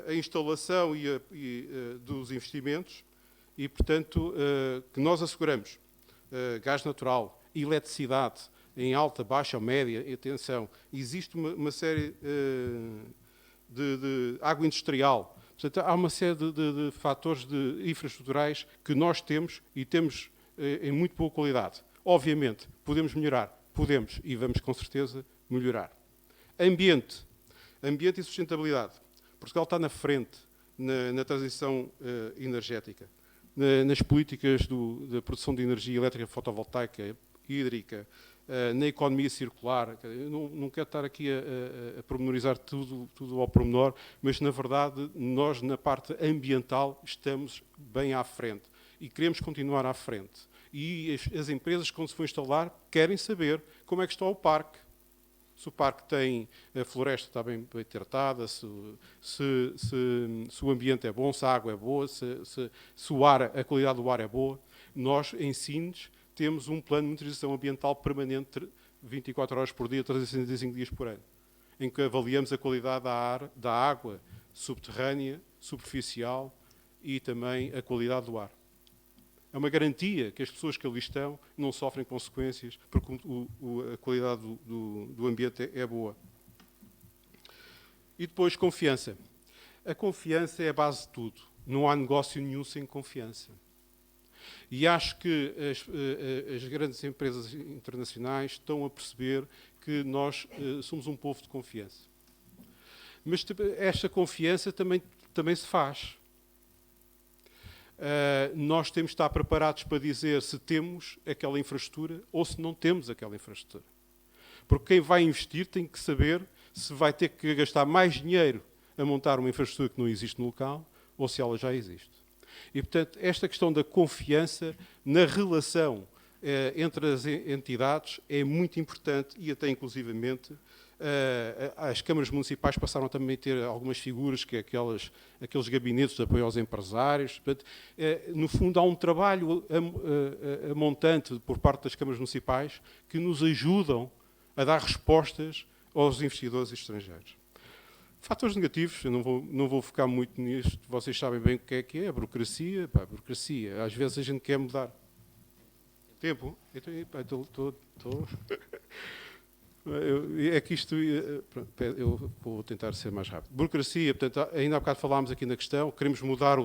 a instalação dos investimentos e, portanto, que nós asseguramos gás natural, eletricidade em alta, baixa ou média, e atenção, existe uma série de água industrial. Portanto, há uma série de fatores infraestruturais que nós temos e temos em muito boa qualidade. Obviamente, podemos melhorar, podemos e vamos com certeza melhorar. Ambiente e sustentabilidade. Portugal está na frente na transição energética, nas políticas da produção de energia elétrica fotovoltaica, hídrica, na economia circular. Eu não quero estar aqui a pormenorizar tudo ao pormenor, mas, na verdade, nós, na parte ambiental, estamos bem à frente e queremos continuar à frente. E as empresas, quando se vão instalar, querem saber como é que está o parque. Se o parque tem a floresta está bem tratada, se o ambiente é bom, se a água é boa, se a qualidade do ar é boa. Nós, em Sines, temos um plano de monitorização ambiental permanente 24 horas por dia, 365 dias por ano, em que avaliamos a qualidade da água subterrânea, superficial e também a qualidade do ar. É uma garantia que as pessoas que ali estão não sofrem consequências, porque a qualidade do ambiente é boa. E depois, confiança. A confiança é a base de tudo. Não há negócio nenhum sem confiança. E acho que as grandes empresas internacionais estão a perceber que nós somos um povo de confiança. Mas esta confiança também se faz. Nós temos de estar preparados para dizer se temos aquela infraestrutura ou se não temos aquela infraestrutura. Porque quem vai investir tem que saber se vai ter que gastar mais dinheiro a montar uma infraestrutura que não existe no local ou se ela já existe. E, portanto, esta questão da confiança na relação entre as entidades é muito importante e até, inclusivamente, as câmaras municipais passaram também a ter algumas figuras, que é aqueles gabinetes de apoio aos empresários. Portanto, no fundo, há um trabalho montante por parte das câmaras municipais que nos ajudam a dar respostas aos investidores estrangeiros. Fatores negativos, eu não vou focar muito nisto, vocês sabem bem o que é a burocracia. A burocracia, às vezes a gente quer mudar. Tempo? É que isto... Eu vou tentar ser mais rápido. Burocracia, portanto, ainda há bocado falámos aqui na questão, queremos mudar a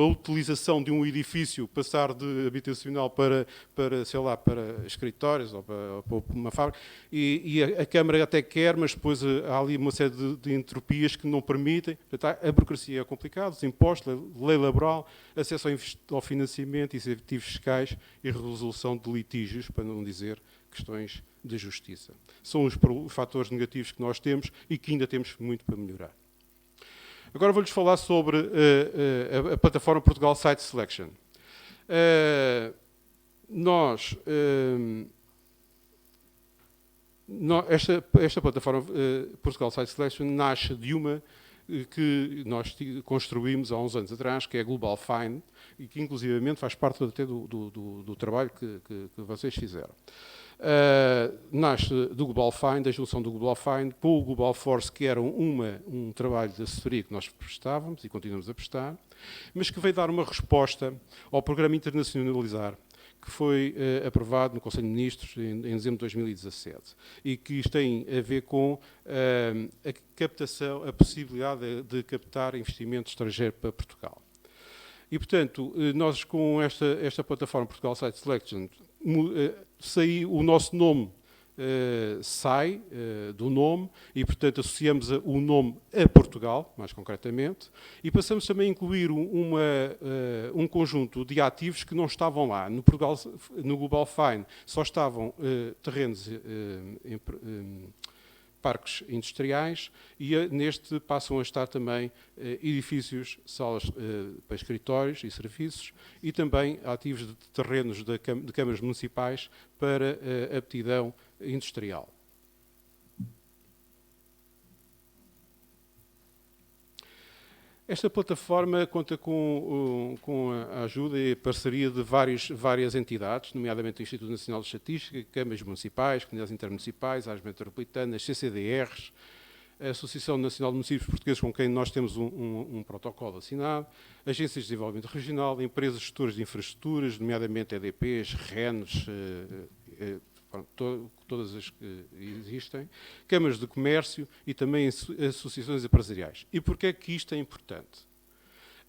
utilização de um edifício, passar de habitacional para sei lá, para escritórios ou para uma fábrica, e a Câmara até quer, mas depois há ali uma série de entropias que não permitem. Portanto, a burocracia é complicada, os impostos, a lei laboral, acesso ao financiamento, incentivos fiscais e resolução de litígios, para não dizer questões de justiça. São os fatores negativos que nós temos e que ainda temos muito para melhorar. Agora vou-lhes falar sobre a plataforma Portugal Site Selection. Esta plataforma Portugal Site Selection nasce de uma que nós construímos há uns anos atrás, que é a Global Find, e que inclusivamente faz parte até do trabalho que vocês fizeram. Nasce do Global Find, a junção do Global Find com o Global Force, que era um trabalho de assessoria que nós prestávamos e continuamos a prestar, mas que veio dar uma resposta ao Programa Internacionalizar, que foi aprovado no Conselho de Ministros em dezembro de 2017 e que isto tem a ver com a captação, a possibilidade de captar investimento estrangeiro para Portugal. E, portanto, nós com esta plataforma Portugal Site Selection, o nosso nome sai do nome e, portanto, associamos o nome a Portugal, mais concretamente, e passamos também a incluir um conjunto de ativos que não estavam lá. No Global Find só estavam terrenos parques industriais e neste passam a estar também edifícios, salas para escritórios e serviços e também ativos de terrenos de câmaras municipais para aptidão industrial. Esta plataforma conta com a ajuda e a parceria de várias entidades, nomeadamente o Instituto Nacional de Estatística, câmaras municipais, comunidades intermunicipais, áreas metropolitanas, CCDRs, a Associação Nacional de Municípios Portugueses, com quem nós temos um protocolo assinado, agências de desenvolvimento regional, empresas gestoras de infraestruturas, nomeadamente EDPs, RENs, todas as que existem, câmaras de comércio e também associações empresariais. E porquê é que isto é importante?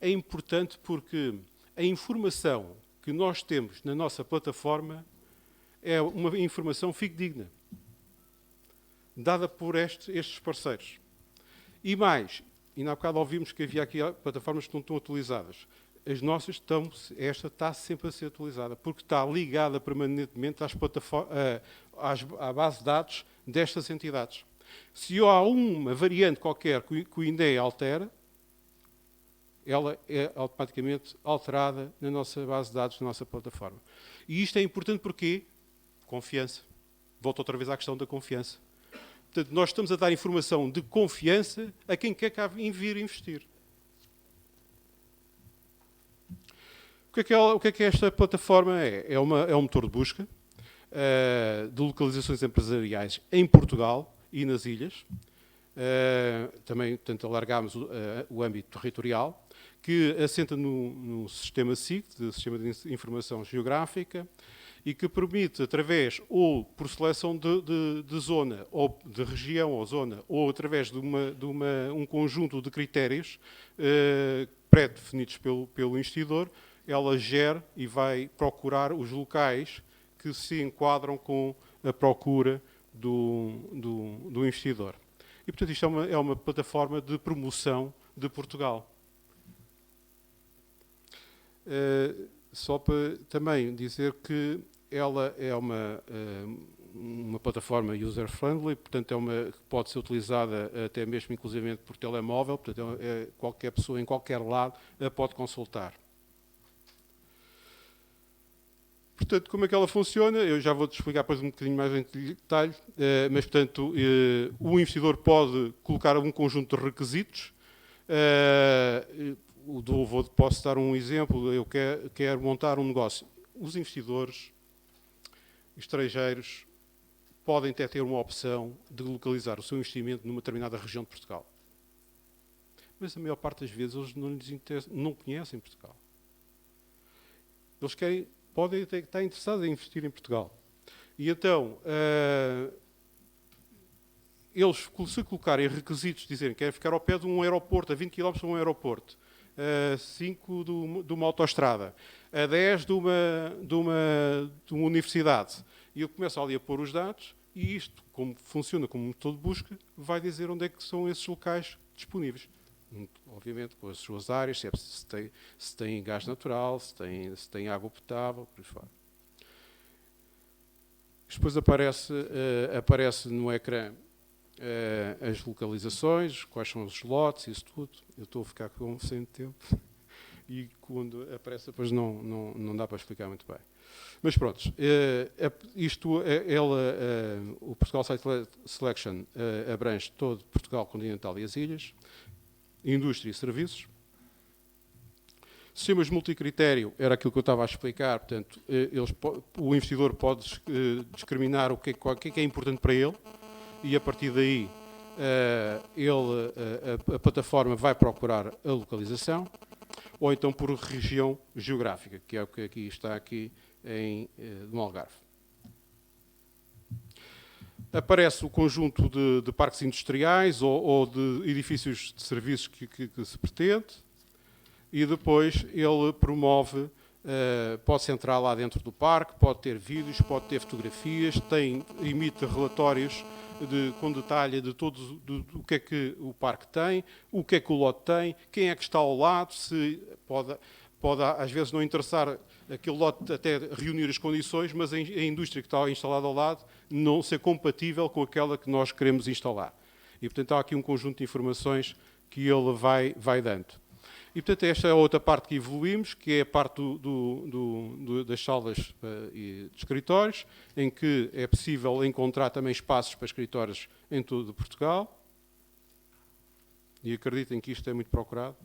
É importante porque a informação que nós temos na nossa plataforma é uma informação fidedigna, dada por estes parceiros. E mais, ainda há bocado ouvimos que havia aqui plataformas que não estão atualizadas. As nossas esta está sempre a ser atualizada, porque está ligada permanentemente à base de dados destas entidades. Se há uma variante qualquer que o INDE altera, ela é automaticamente alterada na nossa base de dados, na nossa plataforma. E isto é importante porque confiança. Volto outra vez à questão da confiança. Portanto, nós estamos a dar informação de confiança a quem quer cá vir investir. O que é que esta plataforma é? É um motor de busca de localizações empresariais em Portugal e nas ilhas. também, portanto, alargámos o âmbito territorial, que assenta no sistema SIG, de Sistema de Informação Geográfica, e que permite, através, ou por seleção de zona, ou de região ou zona, ou através de um conjunto de critérios pré-definidos pelo investidor, ela gera e vai procurar os locais que se enquadram com a procura do investidor. E, portanto, isto é uma plataforma de promoção de Portugal. Só para também dizer que ela é uma plataforma user-friendly, portanto, pode ser utilizada até mesmo, inclusivamente, por telemóvel, portanto, qualquer pessoa, em qualquer lado, a pode consultar. Portanto, como é que ela funciona? Eu já vou-te explicar depois um bocadinho mais em detalhe, mas, portanto, o investidor pode colocar um conjunto de requisitos. Posso dar um exemplo, eu quero montar um negócio. Os investidores estrangeiros podem até ter uma opção de localizar o seu investimento numa determinada região de Portugal. Mas a maior parte das vezes eles não conhecem Portugal. Eles podem até estar interessados em investir em Portugal. E então, eles, se colocarem requisitos, dizerem que querem ficar ao pé de um aeroporto, a 20 km de um aeroporto, a 5 de uma autoestrada, a 10 de uma universidade, e eu começo ali a pôr os dados, e isto, como funciona como motor de busca, vai dizer onde é que são esses locais disponíveis. Obviamente, com as suas áreas, se tem gás natural, se tem água potável, por isso fora. Depois aparece no ecrã as localizações, quais são os lotes, isso tudo. Eu estou a ficar sem tempo e quando aparece depois não dá para explicar muito bem. Mas pronto, o Portugal Site Selection abrange todo Portugal continental e as ilhas, indústria e serviços. Sistemas multicritério, era aquilo que eu estava a explicar, portanto, o investidor pode discriminar o que é importante para ele e a partir daí a plataforma vai procurar a localização ou então por região geográfica, que é o que está aqui no Algarve. Aparece o conjunto de parques industriais ou de edifícios de serviços que se pretende e depois ele promove, pode-se entrar lá dentro do parque, pode ter vídeos, pode ter fotografias, emite relatórios com detalhe de o que é que o parque tem, o que é que o lote tem, quem é que está ao lado, se pode às vezes não interessar aquele lote até reunir as condições, mas a indústria que está instalada ao lado não ser compatível com aquela que nós queremos instalar. E, portanto, há aqui um conjunto de informações que ele vai dando. E, portanto, esta é a outra parte que evoluímos, que é a parte das salas de escritórios, em que é possível encontrar também espaços para escritórios em todo Portugal. E acreditem que isto é muito procurado.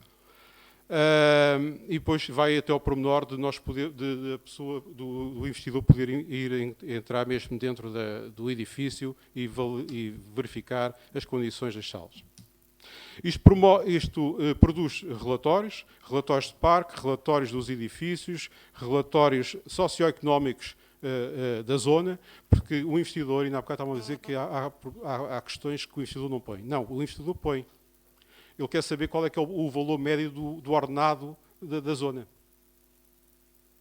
E depois vai até ao pormenor de nós do investidor poder entrar mesmo dentro do edifício e verificar as condições das salas. Isto produz relatórios de parque, relatórios dos edifícios, relatórios socioeconómicos da zona, porque o investidor, ainda há bocado estavam a dizer que há questões que o investidor não põe. Não, o investidor põe. Ele quer saber qual é que é o valor médio do ordenado da zona.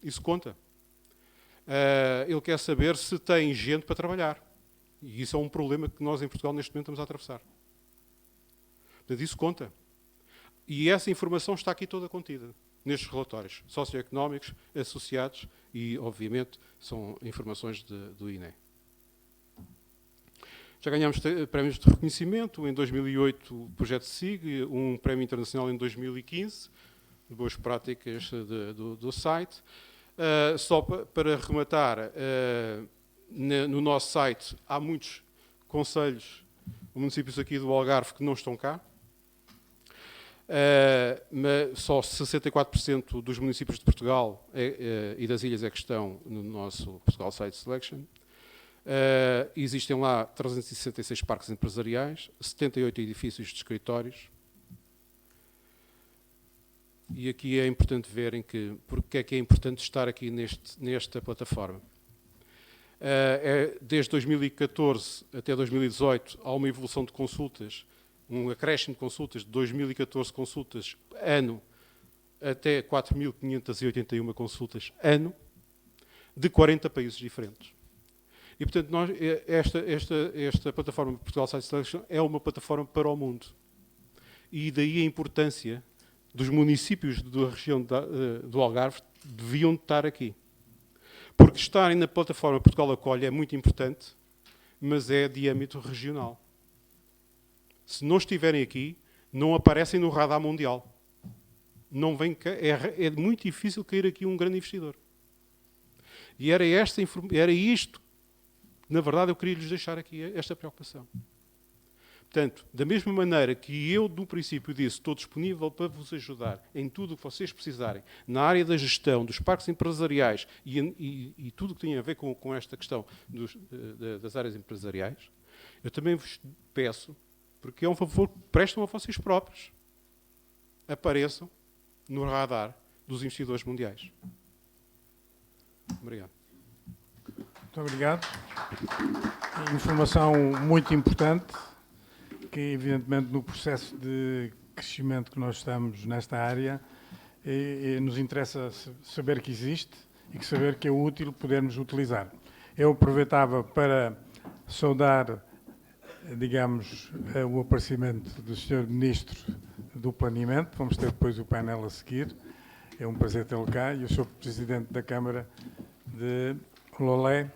Isso conta. Ele quer saber se tem gente para trabalhar. E isso é um problema que nós em Portugal neste momento estamos a atravessar. Portanto, isso conta. E essa informação está aqui toda contida, nestes relatórios socioeconómicos associados e, obviamente, são informações do INE. Já ganhámos prémios de reconhecimento, em 2008 o projeto SIG, um prémio internacional em 2015, de boas práticas do site. Só para rematar, no nosso site há muitos concelhos, municípios aqui do Algarve que não estão cá. Mas só 64% dos municípios de Portugal e das ilhas é que estão no nosso Portugal Site Selection. Existem lá 366 parques empresariais, 78 edifícios de escritórios. E aqui é importante verem porque é que é importante estar aqui nesta plataforma. Desde 2014 até 2018 há uma evolução de consultas, um acréscimo de consultas, de 2014 consultas ano até 4.581 consultas ano, de 40 países diferentes. E, portanto, esta plataforma Portugal Site Selection é uma plataforma para o mundo. E daí a importância dos municípios da região do Algarve deviam estar aqui. Porque estarem na plataforma Portugal Acolhe é muito importante, mas é de âmbito regional. Se não estiverem aqui, não aparecem no radar mundial. Não vem cá, é muito difícil cair aqui um grande investidor. E era isto, na verdade, eu queria lhes deixar aqui esta preocupação. Portanto, da mesma maneira que eu, do princípio, disse, estou disponível para vos ajudar em tudo o que vocês precisarem, na área da gestão, dos parques empresariais e tudo o que tem a ver com esta questão das áreas empresariais, eu também vos peço, porque é um favor que prestam a vocês próprios, apareçam no radar dos investidores mundiais. Obrigado. Muito obrigado. Informação muito importante, que evidentemente no processo de crescimento que nós estamos nesta área, nos interessa saber que existe e que saber que é útil podermos utilizar. Eu aproveitava para saudar, digamos, o aparecimento do Sr. Ministro do Planeamento. Vamos ter depois o painel a seguir. É um prazer tê-lo cá. E eu sou Presidente da Câmara de Lolé,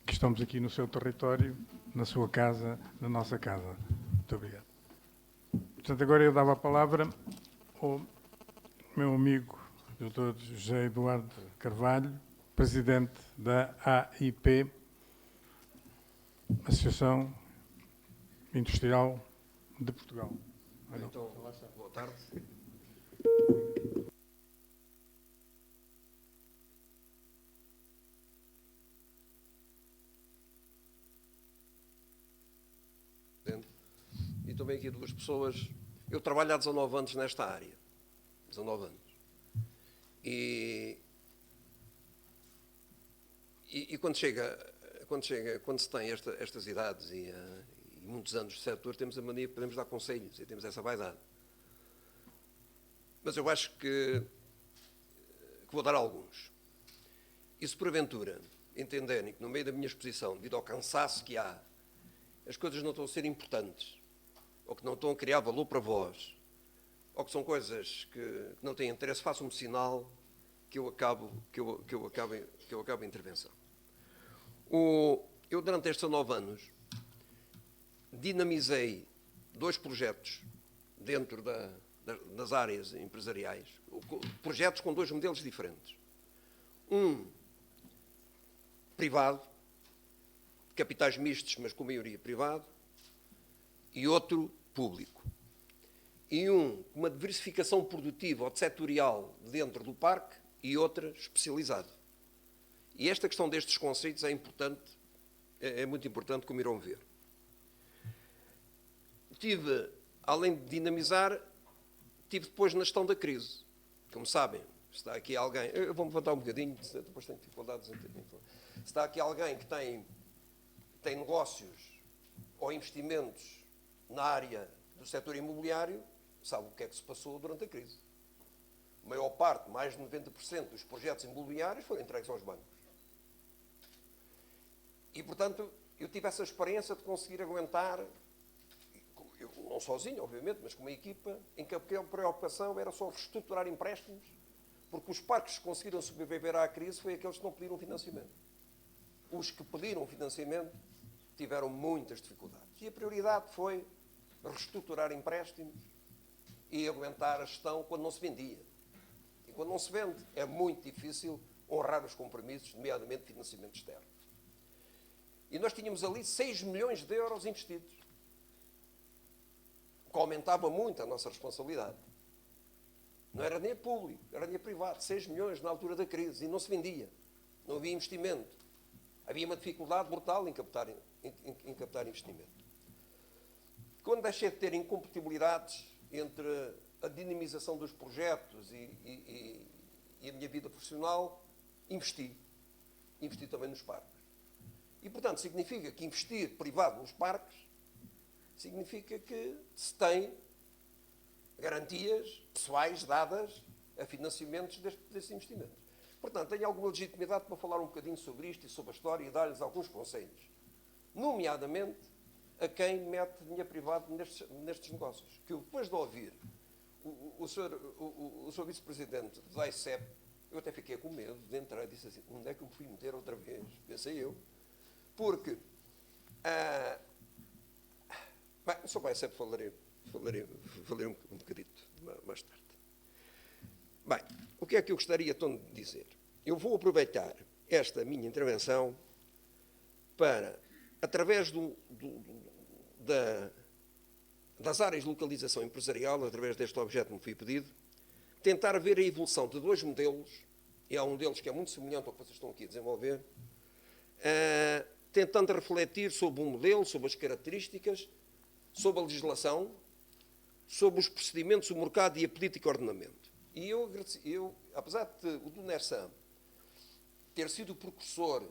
que estamos aqui no seu território, na sua casa, na nossa casa. Muito obrigado. Portanto, agora eu dava a palavra ao meu amigo, Dr. José Eduardo Carvalho, Presidente da AIP, Associação Industrial de Portugal. Então, boa tarde. E também aqui duas pessoas. Eu trabalho há 19 anos nesta área. 19 anos. E quando se tem estas idades e muitos anos de setor, temos a mania que podemos dar conselhos e temos essa vaidade. Mas eu acho que vou dar alguns. E se porventura entenderem que no meio da minha exposição, devido ao cansaço que há, as coisas não estão a ser importantes, ou que não estão a criar valor para vós, ou que são coisas que não têm interesse, façam-me sinal que eu acabo a intervenção. Eu, durante estes 9 anos, dinamizei 2 projetos dentro das áreas empresariais, projetos com 2 modelos diferentes. Um privado, de capitais mistos, mas com maioria privado, e outro público. E com uma diversificação produtiva ou setorial dentro do parque e outra especializada. E esta questão destes conceitos é importante, é muito importante, como irão ver. Além de dinamizar, tive depois na gestão da crise. Como sabem, está aqui alguém... Eu vou-me levantar um bocadinho, depois tenho dificuldades. Está aqui alguém que tem negócios ou investimentos na área do setor imobiliário, sabe o que é que se passou durante a crise. A maior parte, mais de 90% dos projetos imobiliários foram entregues aos bancos. E, portanto, eu tive essa experiência de conseguir aguentar, eu, não sozinho, obviamente, mas com uma equipa, em que a preocupação era só reestruturar empréstimos, porque os parques que conseguiram sobreviver à crise foi aqueles que não pediram financiamento. Os que pediram financiamento tiveram muitas dificuldades. E a prioridade foi reestruturar empréstimos e aguentar a gestão quando não se vendia. E quando não se vende, é muito difícil honrar os compromissos, nomeadamente financiamento externo. E nós tínhamos ali 6 milhões de euros investidos, o que aumentava muito a nossa responsabilidade. Não era nem público, era nem privado. 6 milhões na altura da crise e não se vendia. Não havia investimento. Havia uma dificuldade brutal em captar investimento. Quando deixei de ter incompatibilidades entre a dinamização dos projetos e a minha vida profissional, investi também nos parques. E, portanto, significa que investir privado nos parques significa que se tem garantias pessoais dadas a financiamentos destes investimentos. Portanto, tenho alguma legitimidade para falar um bocadinho sobre isto e sobre a história e dar-lhes alguns conselhos, nomeadamente a quem mete dinheiro privado nestes negócios. Que eu, depois de ouvir o Sr. Vice-Presidente da ICEP, eu até fiquei com medo de entrar e disse assim, onde é que eu me fui meter outra vez? Pensei eu. Porque, sobre a ICEP falarei um bocadito mais tarde. Bem, o que é que eu gostaria então de dizer? Eu vou aproveitar esta minha intervenção para, através das áreas de localização empresarial, através deste objeto que me foi pedido, tentar ver a evolução de dois modelos, e há um deles que é muito semelhante ao que vocês estão aqui a desenvolver, tentando refletir sobre o modelo, sobre as características, sobre a legislação, sobre os procedimentos, o mercado e a política de ordenamento. E eu, apesar de o do NERSAM ter sido o precursor,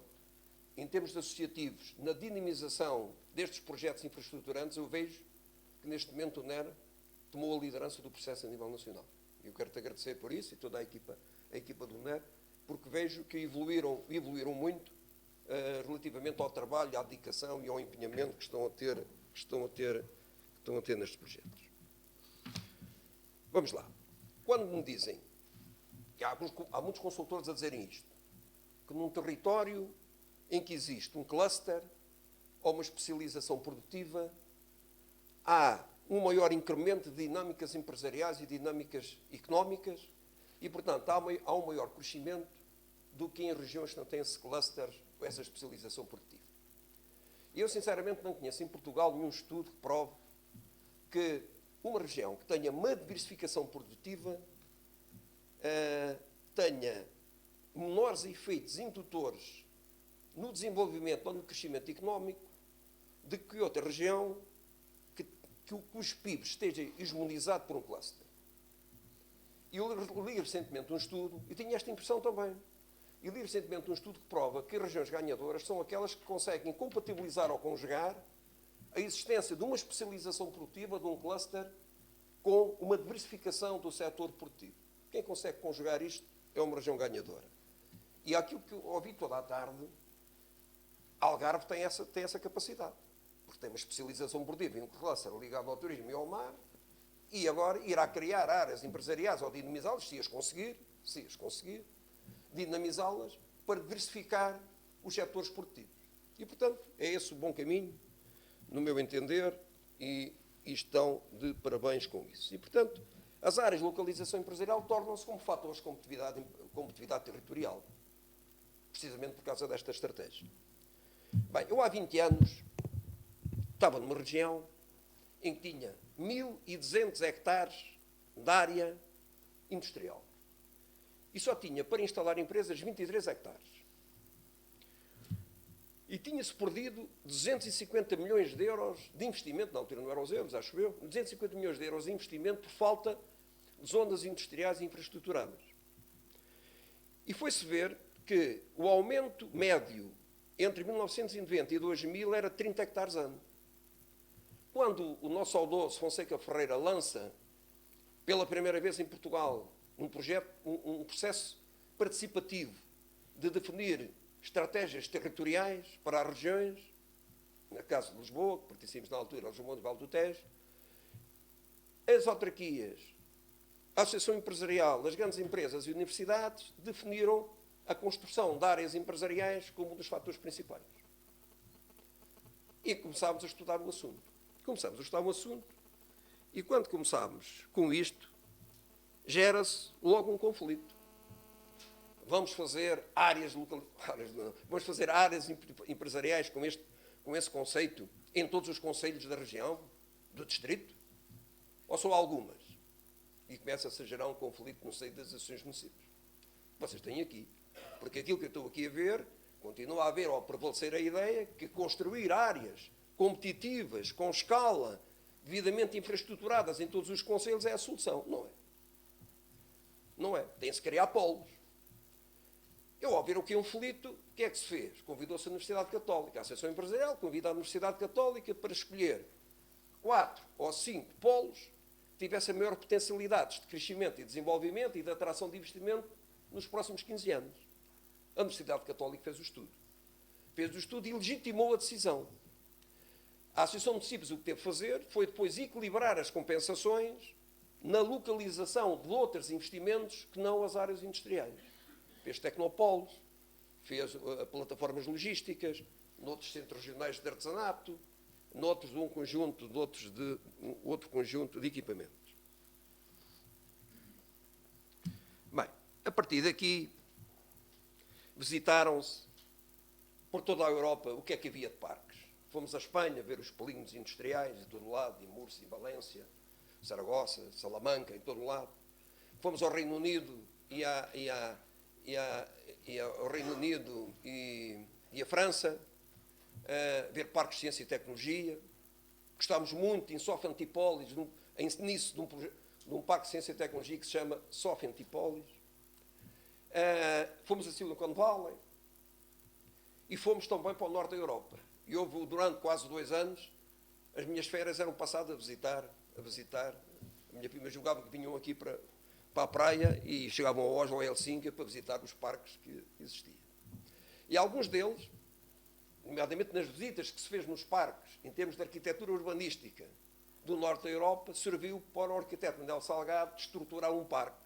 em termos associativos, na dinamização destes projetos infraestruturantes, eu vejo que neste momento o NER tomou a liderança do processo a nível nacional. Eu quero-te agradecer por isso e toda a equipa do NER, porque vejo que evoluíram muito relativamente ao trabalho, à dedicação e ao empenhamento que estão a ter nestes projetos. Vamos lá. Quando me dizem, que há muitos consultores a dizerem isto, que num território em que existe um cluster ou uma especialização produtiva, há um maior incremento de dinâmicas empresariais e dinâmicas económicas e, portanto, há um maior crescimento do que em regiões que não têm esse cluster ou essa especialização produtiva. E eu, sinceramente, não conheço em Portugal nenhum estudo que prove que uma região que tenha uma diversificação produtiva tenha menores efeitos indutores no desenvolvimento ou no crescimento económico de que outra região cujo PIB esteja hegemonizado por um cluster. E eu li recentemente um estudo, e tinha esta impressão também, e li recentemente um estudo que prova que as regiões ganhadoras são aquelas que conseguem compatibilizar ou conjugar a existência de uma especialização produtiva, de um cluster, com uma diversificação do setor produtivo. Quem consegue conjugar isto é uma região ganhadora. E aquilo que eu ouvi toda a tarde, Algarve tem essa capacidade. Porque tem uma especialização produtiva e um cluster ligado ao turismo e ao mar, e agora irá criar áreas empresariais ou dinamizá-las, se as conseguir, dinamizá-las para diversificar os setores produtivos. E, portanto, é esse o bom caminho, no meu entender, e estão de parabéns com isso. E, portanto, as áreas de localização empresarial tornam-se como fatores de competitividade territorial, precisamente por causa desta estratégia. Bem, eu há 20 anos estava numa região em que tinha 1.200 hectares de área industrial. E só tinha para instalar empresas 23 hectares. E tinha-se perdido 250 milhões de euros de investimento, na altura não eram os euros, acho eu, 250 milhões de euros de investimento por falta de zonas industriais infraestruturadas. E foi-se ver que o aumento médio entre 1990 e 2000 era 30 hectares ano. Quando o nosso saudoso Fonseca Ferreira lança, pela primeira vez em Portugal, um processo participativo de definir estratégias territoriais para as regiões, no caso de Lisboa, que pertencíamos na altura ao João de Vale do Tejo, as autarquias, a Associação Empresarial, as grandes empresas e universidades definiram a construção de áreas empresariais como um dos fatores principais. E começámos a estudar o assunto. E quando começámos com isto, gera-se logo um conflito. Vamos fazer áreas empresariais com esse conceito em todos os concelhos da região, do distrito? Ou só algumas? E começa-se a gerar um conflito no seio das associações de municípios. Vocês têm aqui. Porque aquilo que eu estou aqui a ver Continua a haver ou a prevalecer a ideia que construir áreas competitivas, com escala, devidamente infraestruturadas em todos os concelhos é a solução. Não é. Não é. Tem-se que criar polos. Eu, ao ver o que é um felito, o que é que se fez? Convidou-se a Universidade Católica, a Associação Empresarial convida a Universidade Católica para escolher 4 ou 5 polos que tivessem maior potencialidades de crescimento e desenvolvimento e de atração de investimento nos próximos 15 anos. A Universidade Católica fez o estudo. Fez o estudo e legitimou a decisão. A Associação de Municípios o que teve de fazer foi depois equilibrar as compensações na localização de outros investimentos que não as áreas industriais. Fez tecnopolos, fez plataformas logísticas, noutros centros regionais de artesanato, noutros de outro conjunto de equipamentos. Bem, a partir daqui, visitaram-se por toda a Europa o que é que havia de parques. Fomos à Espanha ver os polígonos industriais, em todo lado, em Múrcia, em Valência, Saragossa, Salamanca, em todo lado. Fomos ao Reino Unido ao Reino Unido e a França, ver parques de ciência e tecnologia. Gostámos muito em Sof Antipolis, nisso de um parque de ciência e tecnologia que se chama Sof Antipolis. Fomos a Silicon Valley e fomos também para o norte da Europa. E houve, durante quase 2 anos, as minhas férias eram passadas a visitar. A minha prima julgava que vinham aqui para a praia e chegavam a Oslo ou a Helsínquia para visitar os parques que existiam. E alguns deles, nomeadamente nas visitas que se fez nos parques, em termos de arquitetura urbanística do norte da Europa, serviu para o arquiteto Manuel Salgado de estruturar um parque.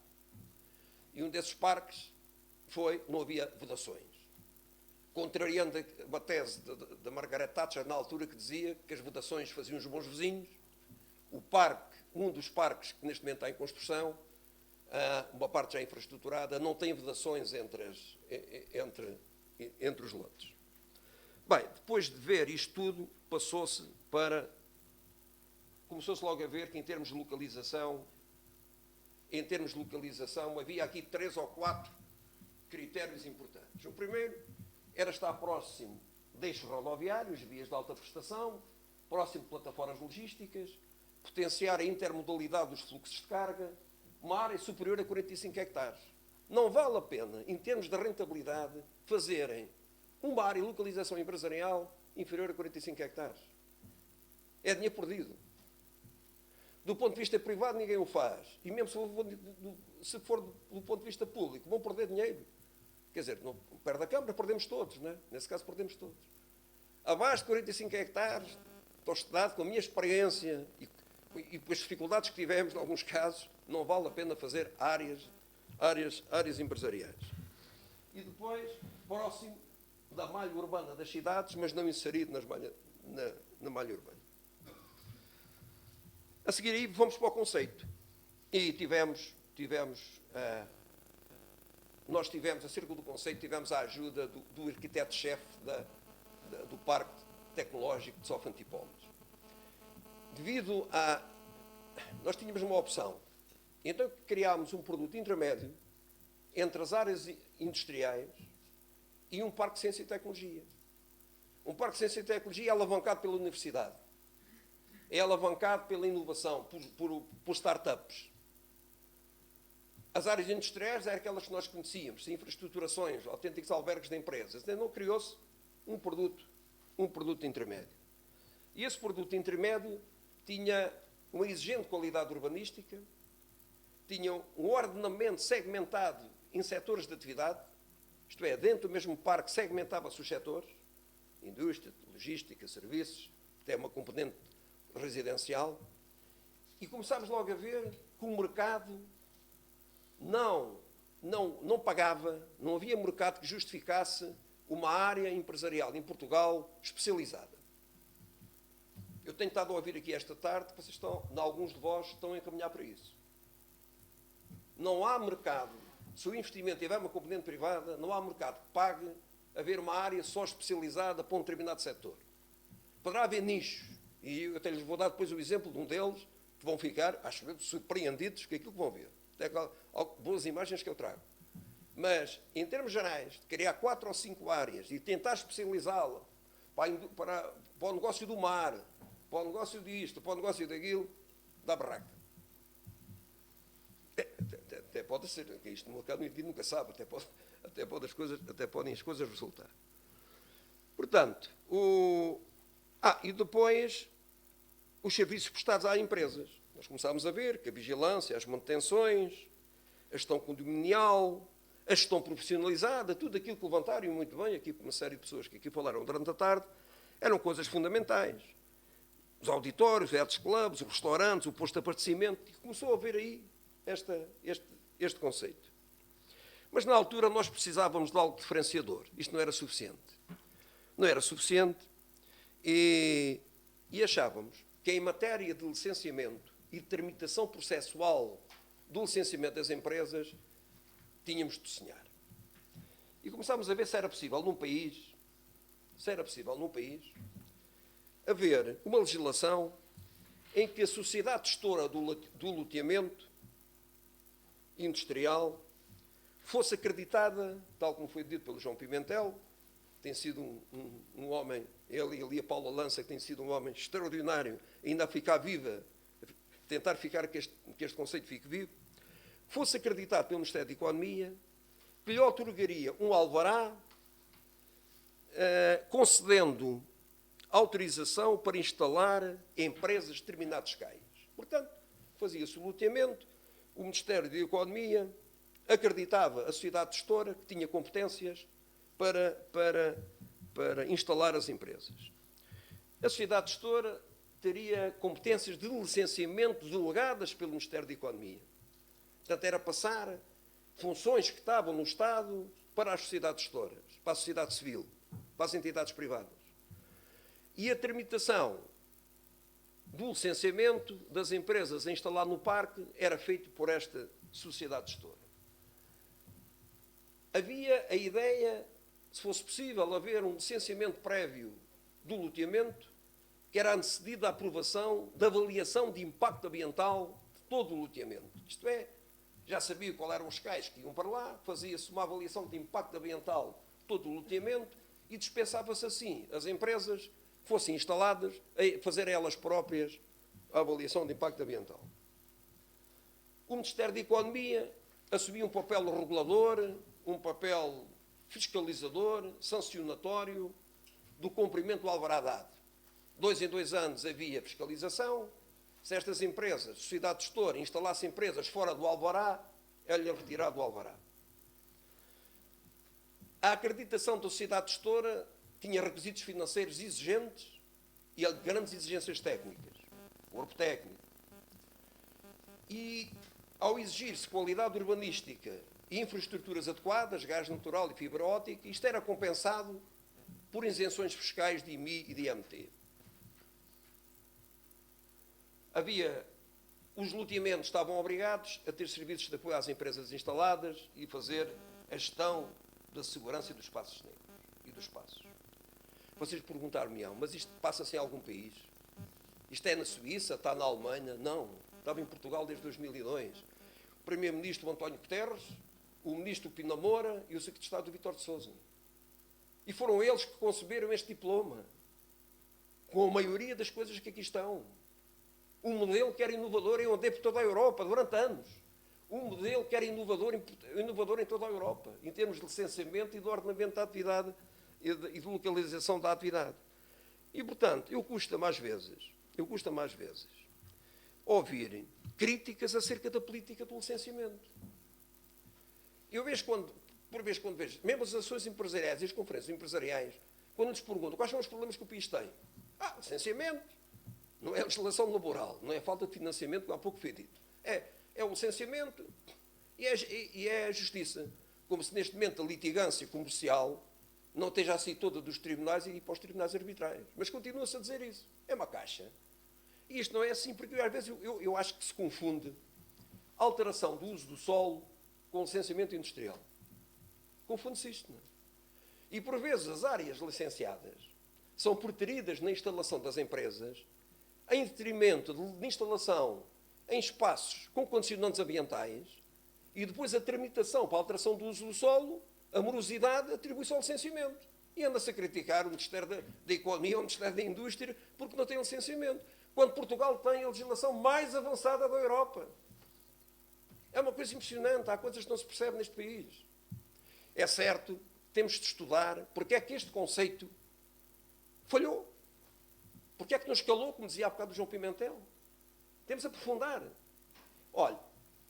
E um desses parques não havia vedações. Contrariando a tese da Margaret Thatcher, na altura, que dizia que as vedações faziam os bons vizinhos, um dos parques que neste momento está em construção, uma parte já infraestruturada, não tem vedações entre os lotes. Bem, depois de ver isto tudo, começou-se logo a ver que em termos de localização, havia aqui 3 ou 4 critérios importantes. O primeiro era estar próximo de eixos rodoviários, vias de alta prestação, próximo de plataformas logísticas, potenciar a intermodalidade dos fluxos de carga, uma área superior a 45 hectares. Não vale a pena, em termos de rentabilidade, fazerem uma área de localização empresarial inferior a 45 hectares. É dinheiro perdido. Do ponto de vista privado, ninguém o faz. E mesmo se for do ponto de vista público, vão perder dinheiro. Quer dizer, não perde a Câmara, perdemos todos, não é? Nesse caso, perdemos todos. Abaixo de 45 hectares, estou estudado com a minha experiência e com as dificuldades que tivemos, em alguns casos, não vale a pena fazer áreas empresariais. E depois, próximo da malha urbana das cidades, mas não inserido na malha urbana. A seguir aí, vamos para o conceito. E nós tivemos, acerca do conceito, tivemos a ajuda do arquiteto-chefe do Parque Tecnológico de Sof Antipolis. Nós tínhamos uma opção. Então criámos um produto intermédio entre as áreas industriais e um parque de ciência e tecnologia. Um parque de ciência e tecnologia é alavancado pela universidade. É alavancado pela inovação, por startups. As áreas industriais eram aquelas que nós conhecíamos, infraestruturações, autênticos albergues de empresas. Então criou-se um produto intermédio. E esse produto intermédio tinha uma exigente qualidade urbanística, tinha um ordenamento segmentado em setores de atividade, isto é, dentro do mesmo parque segmentava-se os setores, indústria, logística, serviços, até uma componente residencial, e começámos logo a ver que o mercado não pagava, não havia mercado que justificasse uma área empresarial em Portugal especializada. Eu tenho estado a ouvir aqui esta tarde, vocês alguns de vós estão a encaminhar para isso. Não há mercado, se o investimento tiver uma componente privada, não há mercado que pague haver uma área só especializada para um determinado setor. Poderá haver nichos, e eu até lhes vou dar depois o exemplo de um deles, que vão ficar, acho eu, surpreendidos com aquilo que vão ver. Até boas imagens que eu trago. Mas, em termos gerais, de criar 4 ou 5 áreas e tentar especializá-la para o negócio do mar, para o negócio disto, para o negócio daquilo, dá barraca. Até pode ser, que isto no mercado do indivíduo nunca sabe, até podem as coisas resultar. Portanto, e depois os serviços prestados às empresas. Nós começámos a ver que a vigilância, as manutenções, a gestão condominial, a gestão profissionalizada, tudo aquilo que levantaram, e muito bem, aqui uma série de pessoas que aqui falaram durante a tarde, eram coisas fundamentais. Os auditórios, os health clubs, os restaurantes, o posto de abastecimento, e começou a haver aí este conceito. Mas na altura nós precisávamos de algo diferenciador. Isto não era suficiente. Não era suficiente e achávamos que em matéria de licenciamento e de tramitação processual do licenciamento das empresas, tínhamos de sonhar. E começámos a ver se era possível num país, haver uma legislação em que a sociedade gestora do loteamento industrial fosse acreditada, tal como foi dito pelo João Pimentel, tem sido um homem, ele e ali a Paula Lança, que tem sido um homem extraordinário, ainda a ficar viva, tentar ficar que este conceito fique vivo, fosse acreditado pelo Ministério da Economia, que lhe otorgaria um alvará, concedendo autorização para instalar empresas de determinados cais. Portanto, fazia-se o loteamento, o Ministério da Economia acreditava a sociedade gestora que tinha competências para instalar as empresas. A sociedade gestora teria competências de licenciamento delegadas pelo Ministério da Economia. Portanto, era passar funções que estavam no Estado para as sociedades gestoras, para a sociedade civil, para as entidades privadas. E a tramitação do licenciamento das empresas a instalar no parque era feito por esta sociedade gestora. Havia a ideia, se fosse possível, haver um licenciamento prévio do loteamento, que era antecedido à aprovação da avaliação de impacto ambiental de todo o loteamento. Isto é, já sabia qual eram os cais que iam para lá, fazia-se uma avaliação de impacto ambiental de todo o loteamento e dispensava-se assim as empresas que fossem instaladas a fazer elas próprias a avaliação de impacto ambiental. O Ministério da Economia assumia um papel regulador, um papel fiscalizador, sancionatório do cumprimento do alvará dado. 2 em 2 anos havia fiscalização. Se estas empresas, sociedade gestora, instalassem empresas fora do alvará, era-lhe retirado o alvará. A acreditação da sociedade gestora tinha requisitos financeiros exigentes e grandes exigências técnicas, corpo técnico. E, ao exigir-se qualidade urbanística e infraestruturas adequadas, gás natural e fibra óptica, isto era compensado por isenções fiscais de IMI e de IMT. Os loteamentos estavam obrigados a ter serviços de apoio às empresas instaladas e fazer a gestão da segurança e dos espaços negros e dos espaços. Vocês perguntaram-me, mas isto passa-se em algum país? Isto é na Suíça? Está na Alemanha? Não. Estava em Portugal desde 2002. O Primeiro-Ministro António Guterres, o Ministro Pina Moura e o Secretário de Estado Vítor de Sousa. E foram eles que conceberam este diploma, com a maioria das coisas que aqui estão. Um modelo que era inovador e onde é por toda a Europa, durante anos. Um modelo que era inovador em toda a Europa, em termos de licenciamento e de ordenamento da atividade e de localização da atividade. E, portanto, eu custa mais vezes ouvir críticas acerca da política do licenciamento. Eu vejo por vez quando vejo, mesmo as ações empresariais e as conferências empresariais, quando nos perguntam quais são os problemas que o país tem. Licenciamento. Não é a legislação laboral, não é a falta de financiamento, como há pouco foi dito. É o licenciamento e é a justiça. Como se neste momento a litigância comercial não esteja assim toda dos tribunais e para os tribunais arbitrais. Mas continua-se a dizer isso. É uma caixa. E isto não é assim, porque às vezes eu acho que se confunde a alteração do uso do solo com licenciamento industrial. Confunde-se isto, não é? E por vezes as áreas licenciadas são preteridas na instalação das empresas em detrimento de instalação em espaços com condicionantes ambientais E depois a tramitação para a alteração do uso do solo, a morosidade, atribui-se ao licenciamento. E anda-se a criticar o Ministério da Economia, o Ministério da Indústria, porque não tem licenciamento. Quando Portugal tem a legislação mais avançada da Europa. É uma coisa impressionante, há coisas que não se percebem neste país. É certo, temos de estudar porque é que este conceito falhou. Porque é que nos calou, como dizia há bocado o João Pimentel. Temos de aprofundar. Olha,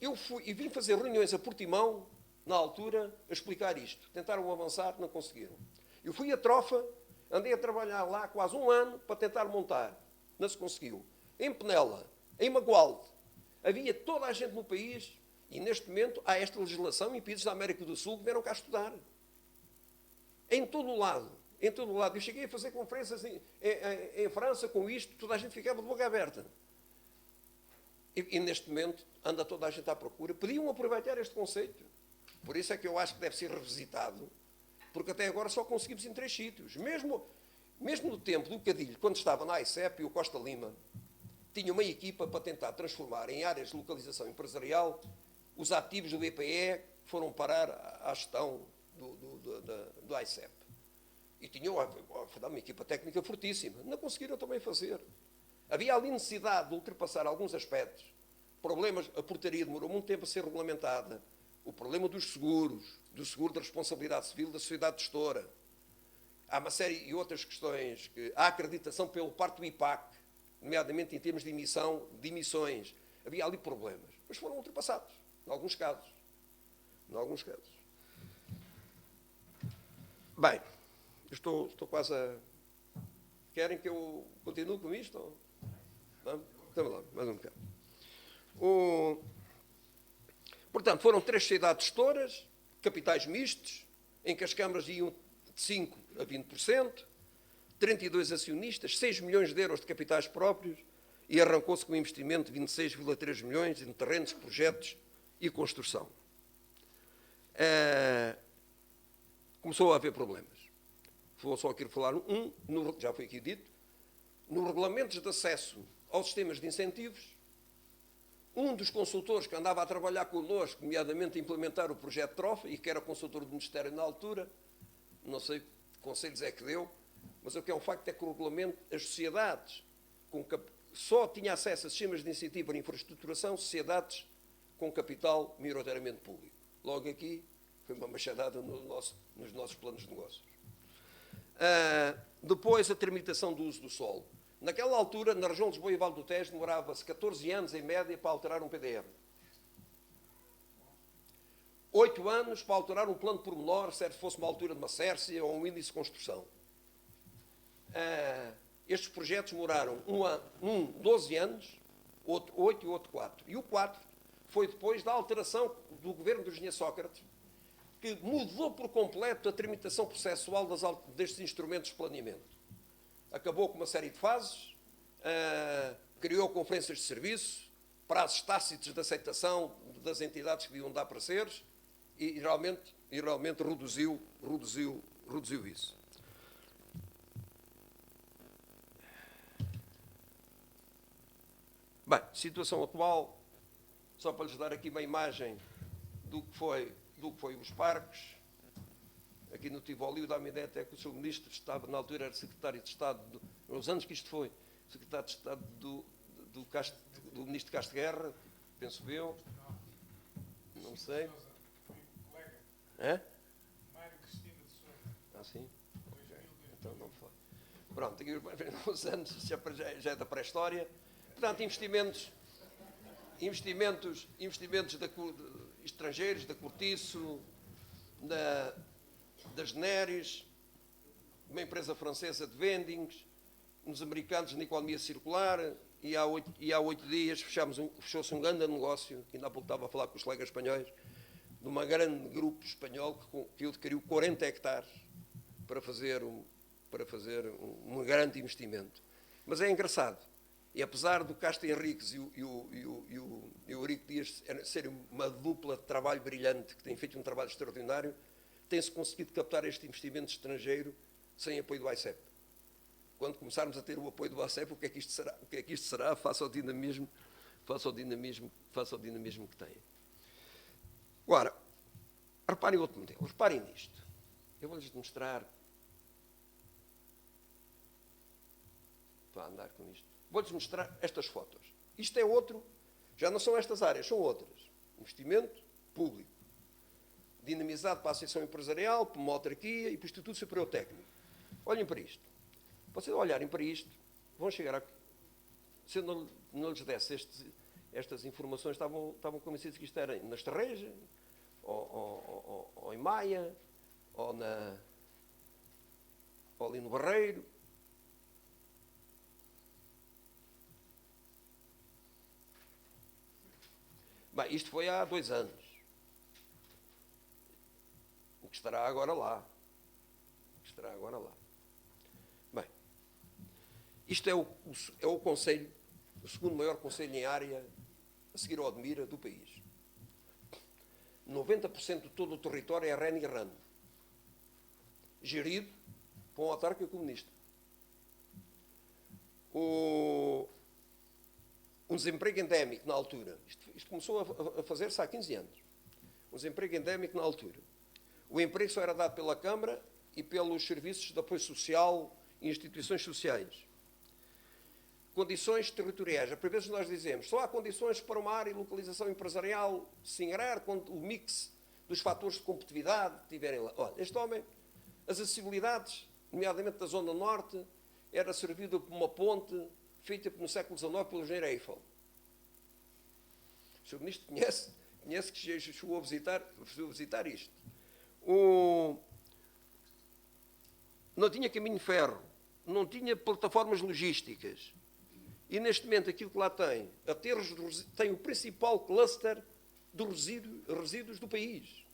eu vim fazer reuniões a Portimão, na altura, a explicar isto. Tentaram avançar, não conseguiram. Eu fui a Trofa, andei a trabalhar lá quase um ano para tentar montar. Não se conseguiu. Em Penela, em Magualde, havia toda a gente no país e, neste momento, há esta legislação, impedidos da América do Sul, que vieram cá estudar. Em todo o lado. Em todo o lado. Eu cheguei a fazer conferências em França com isto, toda a gente ficava de boca aberta. E neste momento, anda toda a gente à procura. Podiam aproveitar este conceito. Por isso é que eu acho que deve ser revisitado, porque até agora só conseguimos em 3 sítios. Mesmo no tempo do Cadilho, quando estava na AICEP e o Costa Lima, tinha uma equipa para tentar transformar em áreas de localização empresarial os ativos do BPE que foram parar à gestão do AICEP. E tinham uma equipa técnica fortíssima. Não conseguiram também fazer. Havia ali necessidade de ultrapassar alguns aspectos. Problemas, a portaria demorou muito tempo a ser regulamentada. O problema dos seguros, do seguro de responsabilidade civil da sociedade gestora. Há uma série e outras questões. A acreditação pelo parte do IPAC, nomeadamente em termos de emissões. Havia ali problemas. Mas foram ultrapassados, em alguns casos. Bem, estou quase a... Querem que eu continue com isto? Vamos? Então, lá, mais um bocado. Portanto, foram 3 sociedades gestoras, capitais mistos, em que as câmaras iam de 5% a 20%, 32 acionistas, 6 milhões de euros de capitais próprios e arrancou-se com um investimento de 26,3 milhões em terrenos, projetos e construção. Começou a haver problemas. Vou só aqui falar já foi aqui dito, nos regulamentos de acesso aos sistemas de incentivos, um dos consultores que andava a trabalhar connosco, nomeadamente a implementar o projeto Trofa, e que era consultor do Ministério na altura, não sei que conselhos é que deu, mas o que é um facto é que o regulamento, as sociedades, só tinha acesso a sistemas de incentivo para infraestruturação, sociedades com capital maioritariamente público. Logo aqui, foi uma machadada nos nossos planos de negócios. Depois, a tramitação do uso do solo. Naquela altura, na região de Lisboa e Vale do Tejo, demorava-se 14 anos, em média, para alterar um PDM. 8 anos para alterar um plano pormenor, se fosse uma altura de uma Sércia ou um índice de construção. Estes projetos demoraram 12 anos, outro 8 e outro 4. E o 4 foi depois da alteração do governo do engenheiro Sócrates, que mudou por completo a tramitação processual destes instrumentos de planeamento. Acabou com uma série de fases, criou conferências de serviço, prazos tácitos de aceitação das entidades que deviam dar pareceres e realmente reduziu isso. Bem, situação atual, só para lhes dar aqui uma imagem do que foi os parques. Aqui no Tivoli, dá-me ideia até que o Sr. Ministro estava, na altura, era Secretário de Estado, nos anos que isto foi, Secretário de Estado do Ministro de Castro Guerra, penso eu, não sei. Mário Cristina de Sousa. Ah, sim? Então não foi. Pronto, aqui uns anos, já é da pré-história. Portanto, investimentos estrangeiros, da Cortiço, das Neres, uma empresa francesa de vendings, uns americanos na economia circular, e há 8 dias fechou-se um grande negócio, que ainda há pouco estava a falar com os colegas espanhóis, de um grande grupo espanhol que adquiriu 40 hectares para fazer um grande investimento. Mas é engraçado, e apesar do Castro Henriques e o Eurico Dias serem uma dupla de trabalho brilhante, que têm feito um trabalho extraordinário, tem-se conseguido captar este investimento estrangeiro sem apoio do AICEP. Quando começarmos a ter o apoio do AICEP, o que é que isto será face ao dinamismo que tem? Agora, reparem outro modelo. Reparem nisto. Eu vou-lhes mostrar... Estou a andar com isto. Vou-lhes mostrar estas fotos. Isto é outro... Já não são estas áreas, são outras. Investimento público. Dinamizado para a Associação Empresarial, para uma autarquia e para o Instituto Superior Técnico. Olhem para isto. Vocês olharem para isto, vão chegar a... Se eu não lhes desse estas informações, estavam convencidos que isto era na Esterreja, ou em Maia, ou ali no Barreiro. Bem, isto foi há 2 anos. O que estará agora lá. Bem, isto é o conselho, o segundo maior conselho em área, a seguir ao Admira, do país. 90% de todo o território é REN e RAN. Gerido por um autarca comunista. Um desemprego endémico na altura. Isto começou a fazer-se há 15 anos. Um desemprego endémico na altura. O emprego só era dado pela Câmara e pelos serviços de apoio social e instituições sociais. Condições territoriais. Por vezes nós dizemos, só há condições para uma área de localização empresarial se ingrar quando o mix dos fatores de competitividade tiverem lá. Olha, este homem, as acessibilidades, nomeadamente da Zona Norte, era servido por uma ponte feita no século XIX pelo engenheiro Eiffel. O Sr. Ministro conhece que chegou a visitar isto. Não tinha caminho de ferro, não tinha plataformas logísticas. E neste momento aquilo que lá tem, tem o principal cluster dos resíduos do país.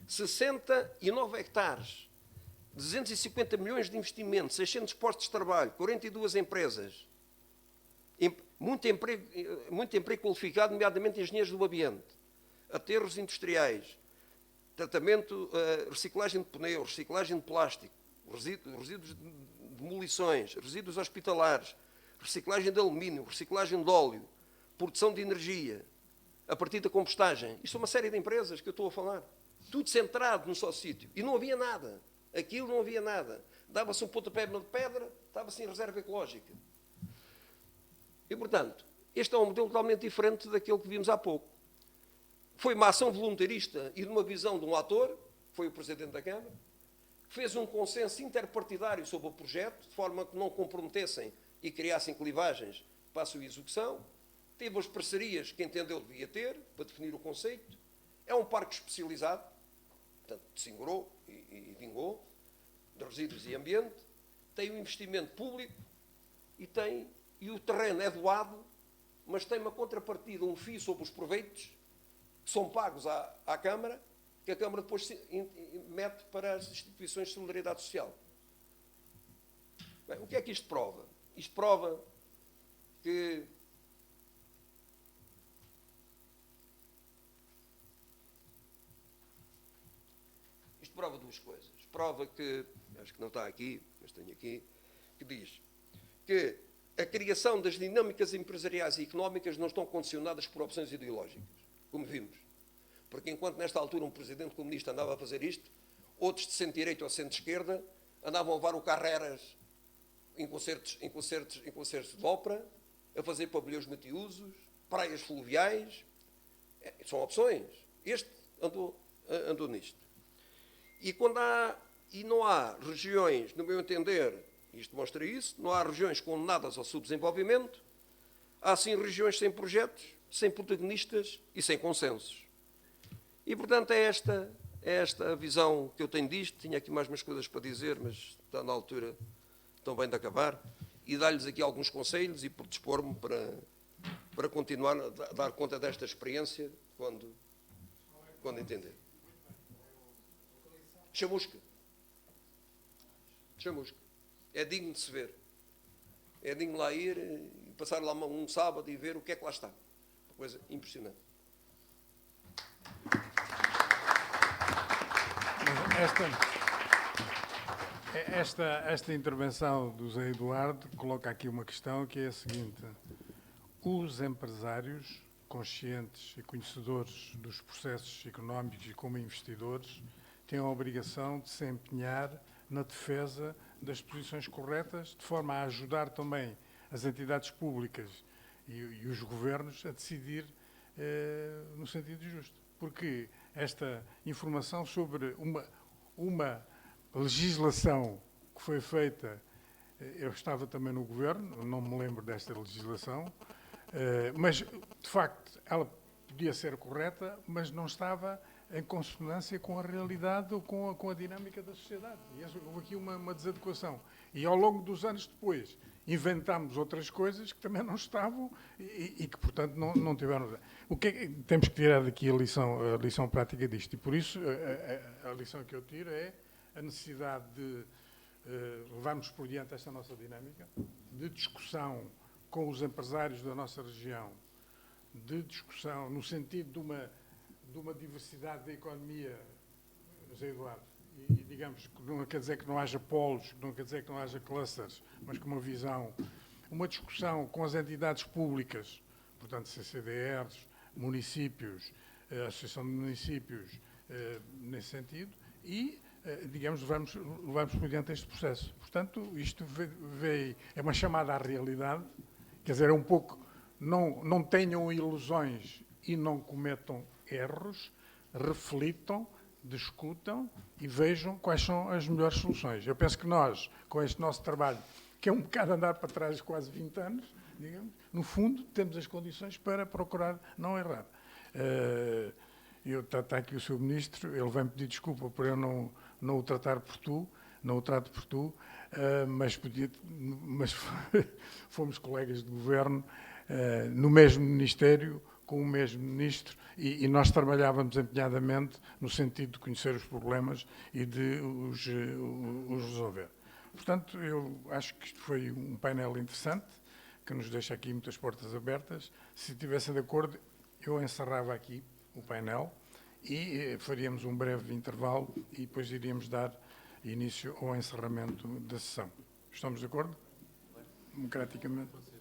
69 hectares, 250 milhões de investimento, 600 postos de trabalho, 42 empresas, muito emprego qualificado, nomeadamente engenheiros do ambiente, aterros industriais, tratamento, reciclagem de pneus, reciclagem de plástico, resíduos de demolições, resíduos hospitalares, reciclagem de alumínio, reciclagem de óleo, produção de energia, a partir da compostagem. Isto é uma série de empresas que eu estou a falar. Tudo centrado num só sítio. E não havia nada. Aquilo não havia nada. Dava-se um pontapé de pedra, estava-se em reserva ecológica. E, portanto, este é um modelo totalmente diferente daquele que vimos há pouco. Foi uma ação voluntarista e de uma visão de um ator, foi o Presidente da Câmara, que fez um consenso interpartidário sobre o projeto, de forma que não comprometessem e criassem clivagens para a sua execução. Teve as parcerias que entendeu devia ter, para definir o conceito. É um parque especializado, portanto, singrou e vingou, de resíduos e ambiente. Tem um investimento público e o terreno é doado, mas tem uma contrapartida, um FII sobre os proveitos, que são pagos à Câmara, que a Câmara depois mete para as instituições de solidariedade social. Bem, o que é que isto prova? Isto prova que prova 2 coisas. Prova que, acho que não está aqui, mas tenho aqui, que diz que a criação das dinâmicas empresariais e económicas não estão condicionadas por opções ideológicas, como vimos. Porque enquanto nesta altura um presidente comunista andava a fazer isto, outros de centro-direita ou centro-esquerda andavam a levar o Carreras em concertos de ópera, a fazer pavilhões multiusos, praias fluviais. São opções. Este andou nisto. E não há regiões, no meu entender, isto mostra isso, não há regiões condenadas ao subdesenvolvimento, há sim regiões sem projetos, sem protagonistas e sem consensos. E, portanto, é esta a visão que eu tenho disto. Tinha aqui mais umas coisas para dizer, mas está na altura tão bem de acabar. E dar-lhes aqui alguns conselhos e predispor-me para continuar a dar conta desta experiência quando entender. Chamusca. É digno de se ver. É digno de lá ir e passar lá um sábado e ver o que é que lá está. Uma coisa impressionante. Esta intervenção do Zé Eduardo coloca aqui uma questão que é a seguinte: os empresários conscientes e conhecedores dos processos económicos e como investidores, têm a obrigação de se empenhar na defesa das posições corretas, de forma a ajudar também as entidades públicas e os governos a decidir no sentido justo. Porque esta informação sobre uma legislação que foi feita, eu estava também no governo, não me lembro desta legislação, mas, de facto, ela podia ser correta, mas não estava em consonância com a realidade ou com a dinâmica da sociedade. E houve aqui uma desadequação. E, ao longo dos anos depois, inventámos outras coisas que também não estavam e que, portanto, não tiveram... O que é que temos que tirar daqui a lição prática disto? E, por isso, a lição que eu tiro é a necessidade de levarmos por diante esta nossa dinâmica, de discussão com os empresários da nossa região, de discussão no sentido de uma diversidade da economia, José Eduardo, e digamos, que não quer dizer que não haja polos, não quer dizer que não haja clusters, mas com uma discussão com as entidades públicas, portanto, CCDRs, municípios, a Associação de Municípios, nesse sentido, e, digamos, levamos por diante este processo. Portanto, isto é uma chamada à realidade, quer dizer, é um pouco, não tenham ilusões e não cometam erros, reflitam, discutam e vejam quais são as melhores soluções. Eu penso que nós, com este nosso trabalho, que é um bocado andar para trás de quase 20 anos, digamos, no fundo, temos as condições para procurar não errar. Está aqui o Sr. Ministro, ele vai-me pedir desculpa por eu não o tratar por tu, não o trato por tu, mas fomos colegas de governo no mesmo Ministério, com o mesmo Ministro, e nós trabalhávamos empenhadamente no sentido de conhecer os problemas e de os resolver. Portanto, eu acho que isto foi um painel interessante, que nos deixa aqui muitas portas abertas. Se estivessem de acordo, eu encerrava aqui o painel e faríamos um breve intervalo e depois iríamos dar início ao encerramento da sessão. Estamos de acordo? Democraticamente.